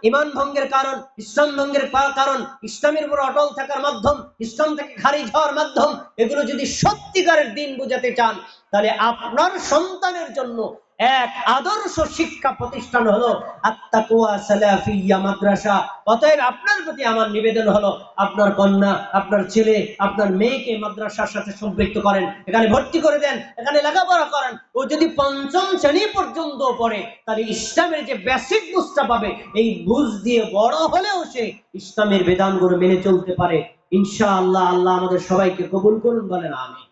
ঈমান ভঙ্গের কারণ, ইসলাম ভঙ্গের কারণ, ইসলামের উপর অটল থাকার মাধ্যম, ইসলাম থেকে খারিজ হওয়ার মাধ্যম, এগুলো যদি সত্যিকারের দিন বুঝাতে চান, তাহলে আপনার সন্তানের জন্য এক আদর্শ শিক্ষা প্রতিষ্ঠান হলো আত-তাকওয়া সালাফিয়া মাদ্রাসা। অতএব আপনার প্রতি আমার নিবেদন হলো, আপনার কন্যা, আপনার ছেলে, আপনার মেয়েকে মাদ্রাসার সাথে সম্পৃক্ত করেন, এখানে ভর্তি করে দেন, এখানে লেখাপড়া করেন। ও যদি পঞ্চম শ্রেণী পর্যন্ত পড়ে, তাহলে ইসলামের যে বেসিক বুঝটা পাবে, এই বুঝ দিয়ে বড় হলেও সে ইসলামের বিধানগুলো মেনে চলতে পারে ইনশাআল্লাহ। আল্লাহ আমাদের সবাইকে কবুল করুন, বলেন আমিন।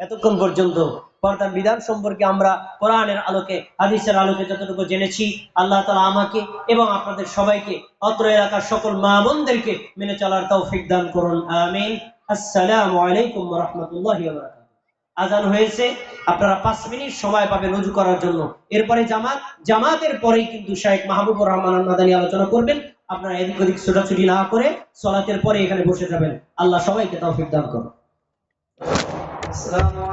এতক্ষণ পর্যন্ত পর্দার বিধান সম্পর্কে আমরা কোরআনের আলোকে, হাদিসের আলোকে যতটুকু জেনেছি, আল্লাহ তাআলা আমাকে এবং আপনাদের সবাইকে, অত্র এলাকার সকল মা বোনদেরকে মেনে চলার তৌফিক দান করুন, আমিন। আসসালামু আলাইকুম ওয়া রাহমাতুল্লাহি ওয়া বারাকাতুহু। আজান হয়েছে, আপনারা 5 মিনিট সময় পাবেন ওযু করার জন্য। এরপরে জামাতের পরেই কিন্তু শাইখ মাহবুবুর রহমান আল-মাদানী আলোচনা করবেন। আপনারা এদিক ওদিক ছোটাছুটি না করে সালাতের পরে এখানে বসে যাবেন। আল্লাহ সবাইকে তৌফিক দান করুন।